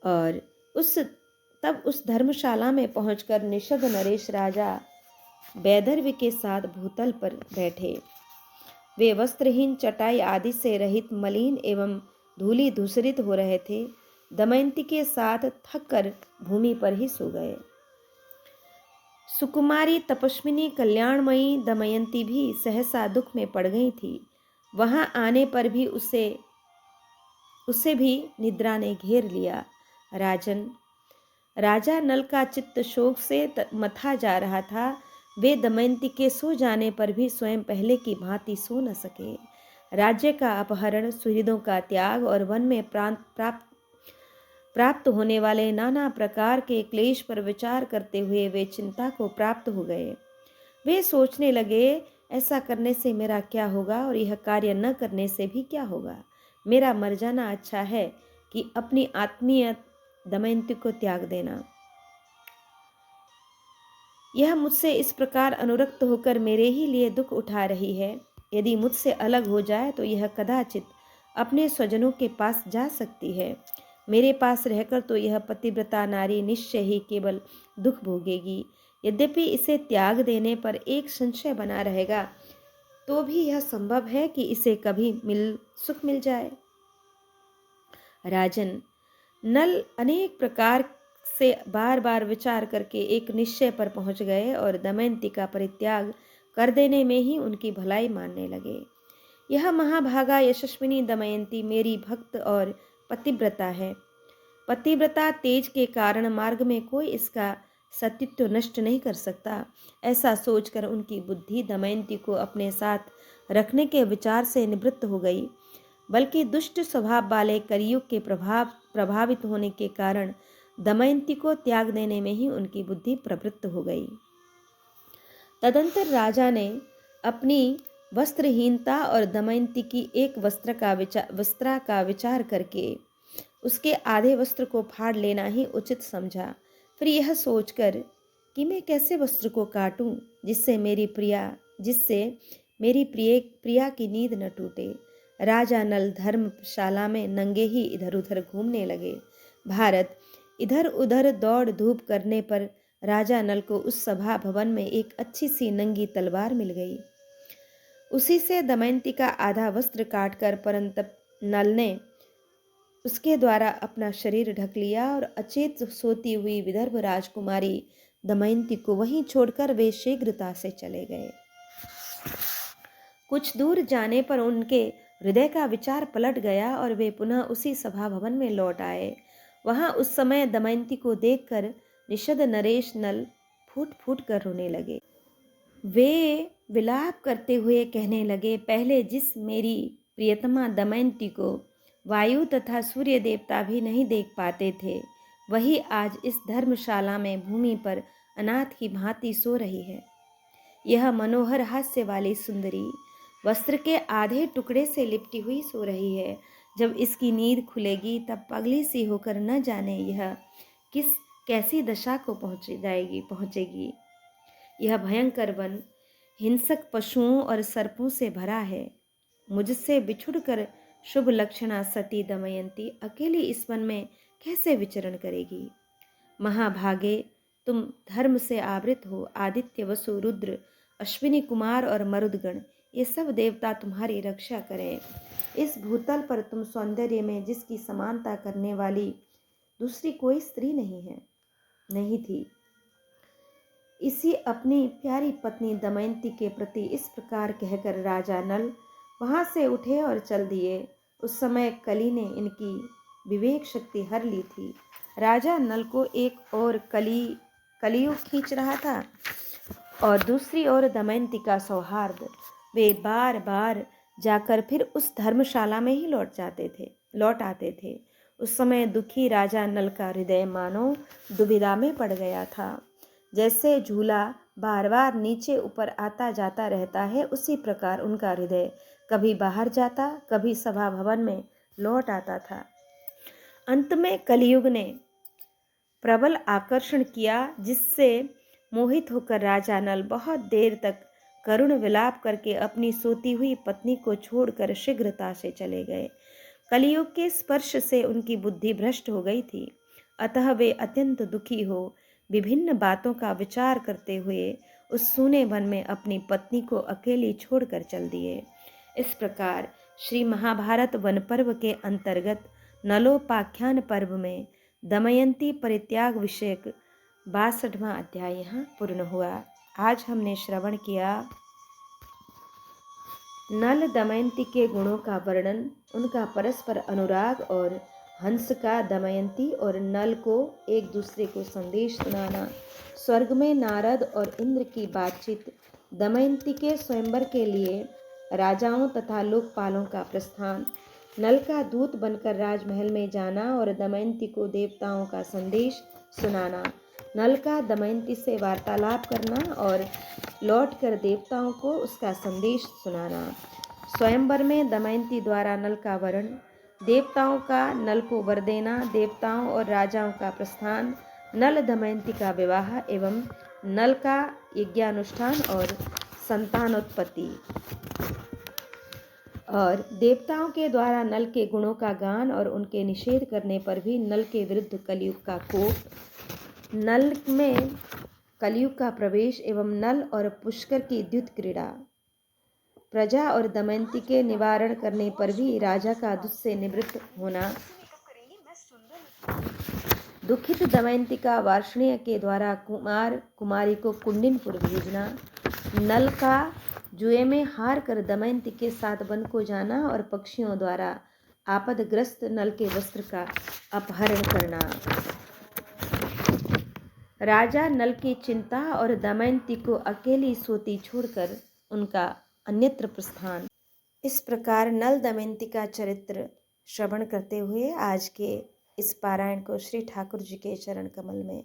और उस धर्मशाला में पहुंचकर निषद नरेश राजा वैदर्भी के साथ भूतल पर बैठे। वे वस्त्रहीन, चटाई आदि से रहित, मलिन एवं धूलि धूसरित हो रहे थे। दमयंती के साथ थक कर भूमि पर ही सो गए। सुकुमारी, तपस्विनी, कल्याणमयी दमयंती भी सहसा दुख में पड़ गई थी। वहां आने पर भी उसे भी निद्रा ने घेर लिया। राजा नल का चित्त शोक से मथा जा रहा था। वे दमयंती के सो जाने पर भी स्वयं पहले की भांति सो न सके। राज्य का अपहरण, सुहृदों का त्याग और वन में प्राप्त होने वाले नाना प्रकार के क्लेश पर विचार करते हुए वे चिंता को प्राप्त हो गए। वे सोचने लगे, ऐसा करने से मेरा क्या होगा और यह कार्य न करने से भी क्या होगा। मेरा मर जाना अच्छा है कि अपनी आत्मीय दमयंती को त्याग देना। यह मुझसे इस प्रकार अनुरक्त होकर मेरे ही लिए दुख उठा रही है। यदि मुझसे अलग हो जाए तो यह कदाचित अपने स्वजनों के पास जा सकती है। मेरे पास रहकर तो यह पतिव्रता नारी निश्चय ही केवल दुख भोगेगी। यद्यपि इसे त्याग देने पर एक संशय बना रहेगा, तो भी यह संभव है कि इसे कभी सुख मिल जाए। राजन नल अनेक प्रकार से बार बार विचार करके एक निश्चय पर पहुंच गए और दमयंती का परित्याग कर देने में ही उनकी भलाई मानने लगे। यह महाभागा यशस्विनी दमयंती मेरी भक्त और पतिव्रता है। पतिव्रता तेज के कारण मार्ग में कोई इसका सतीत्व नष्ट नहीं कर सकता। ऐसा सोचकर उनकी बुद्धि दमयंती को अपने साथ रखने के विचार से निवृत्त हो गई, बल्कि दुष्ट स्वभाव वाले कलियुग के प्रभावित होने के कारण दमयंती को त्याग देने में ही उनकी बुद्धि प्रवृत्त हो गई। तदंतर राजा ने अपनी वस्त्रहीनता और दमयंती की एक वस्त्रा का विचार करके उसके आधे वस्त्र को फाड़ लेना ही उचित समझा। फिर यह सोचकर कि मैं कैसे वस्त्र को काटूं जिससे मेरी प्रिया की नींद न टूटे, राजा नल धर्मशाला में नंगे ही इधर उधर घूमने लगे। भारत इधर उधर दौड़ धूप करने पर राजा नल को उस सभा भवन में एक अच्छी सी नंगी तलवार मिल गई। उसी से दमयंती का आधा वस्त्र काटकर परंतप नल ने उसके द्वारा अपना शरीर ढक लिया और अचेत सोती हुई विदर्भ राजकुमारी दमयंती को वहीं छोड़कर वे शीघ्रता से चले गए। कुछ दूर जाने पर उनके हृदय का विचार पलट गया और वे पुनः उसी सभा भवन में लौट आए। वहां उस समय दमयंती को देखकर निषद नरेश नल फूट फूट कर रोने लगे। वे विलाप करते हुए कहने लगे, पहले जिस मेरी प्रियतमा दमयंती को वायु तथा सूर्य देवता भी नहीं देख पाते थे, वही आज इस धर्मशाला में भूमि पर अनाथ की भांति सो रही है। यह मनोहर हास्य वाली सुंदरी वस्त्र के आधे टुकड़े से लिपटी हुई सो रही है। जब इसकी नींद खुलेगी तब पगली सी होकर न जाने यह कैसी दशा को पहुंचेगी। यह भयंकर वन हिंसक पशुओं और सर्पों से भरा है। मुझसे बिछुड़कर शुभ लक्षणा सती दमयंती अकेली इस वन में कैसे विचरण करेगी। महाभागे, तुम धर्म से आवृत हो। आदित्य, वसु, रुद्र, अश्विनी कुमार और मरुदगण, ये सब देवता तुम्हारी रक्षा करें। इस भूतल पर तुम सौंदर्य में जिसकी समानता करने वाली दूसरी कोई स्त्री नहीं थी। इसी अपनी प्यारी पत्नी दमयंती के प्रति इस प्रकार कहकर राजा नल वहां से उठे और चल दिए। उस समय कली ने इनकी विवेक शक्ति हर ली थी। राजा नल को एक ओर कलियुग खींच रहा था और दूसरी ओर दमयंती का सौहार्द। वे बार बार जाकर फिर उस धर्मशाला में ही लौट आते थे। उस समय दुखी राजा नल का हृदय मानो दुविधा में पड़ गया था। जैसे झूला बार बार नीचे ऊपर आता जाता रहता है, उसी प्रकार उनका हृदय कभी बाहर जाता, कभी सभा भवन में लौट आता था। अंत में कलयुग ने प्रबल आकर्षण किया, जिससे मोहित होकर राजा नल बहुत देर तक करुण विलाप करके अपनी सोती हुई पत्नी को छोड़कर शीघ्रता से चले गए। कलयुग के स्पर्श से उनकी बुद्धि भ्रष्ट हो गई थी, अतः वे अत्यंत दुखी हो विभिन्न बातों का विचार करते हुए उस सूने वन में अपनी पत्नी को अकेली छोड़कर चल दिए। इस प्रकार श्री महाभारत वन पर्व के अंतर्गत नलोपाख्यान पर्व में दमयंती परित्याग विषयक 62वां अध्याय यहाँ पूर्ण हुआ। आज हमने श्रवण किया नल दमयंती के गुणों का वर्णन, उनका परस्पर अनुराग और हंस का दमयंती और नल को एक दूसरे को संदेश सुनाना, स्वर्ग में नारद और इंद्र की बातचीत, दमयंती के स्वयंवर के लिए राजाओं तथा लोकपालों का प्रस्थान, नल का दूत बनकर राजमहल में जाना और दमयंती को देवताओं का संदेश सुनाना, नल का दमयंती से वार्तालाप करना और लौटकर देवताओं को उसका संदेश सुनाना, स्वयंवर में दमयंती द्वारा नल का वरण, देवताओं का नल को वर देना, देवताओं और राजाओं का प्रस्थान, नल दमयंती का विवाह एवं नल का यज्ञानुष्ठान और संतानोत्पत्ति, और देवताओं के द्वारा नल के गुणों का गान और उनके निषेध करने पर भी नल के विरुद्ध कलयुग का कोप, नल में कलयुग का प्रवेश एवं नल और पुष्कर की द्युत क्रीड़ा, प्रजा और दमयंती के निवारण करने पर भी राजा का दुख से निवृत्त होना, दुखित दमयंती का वार्ष्णेय के द्वारा कुमार कुमारी को कुंडिनपुर भेजना, नल का जुए में हार कर दमयंती के साथ वन को जाना और पक्षियों द्वारा आपदग्रस्त नल के वस्त्र का अपहरण करना, राजा नल की चिंता और दमयंती को अकेली सोती छोड़कर उनका अन्यत्र प्रस्थान। इस प्रकार नल दमयंती का चरित्र श्रवण करते हुए आज के इस पारायण को श्री ठाकुर जी के चरण कमल में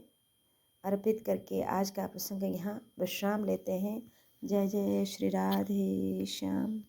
अर्पित करके आज का प्रसंग यहाँ विश्राम लेते हैं। जय जय श्री राधे श्याम।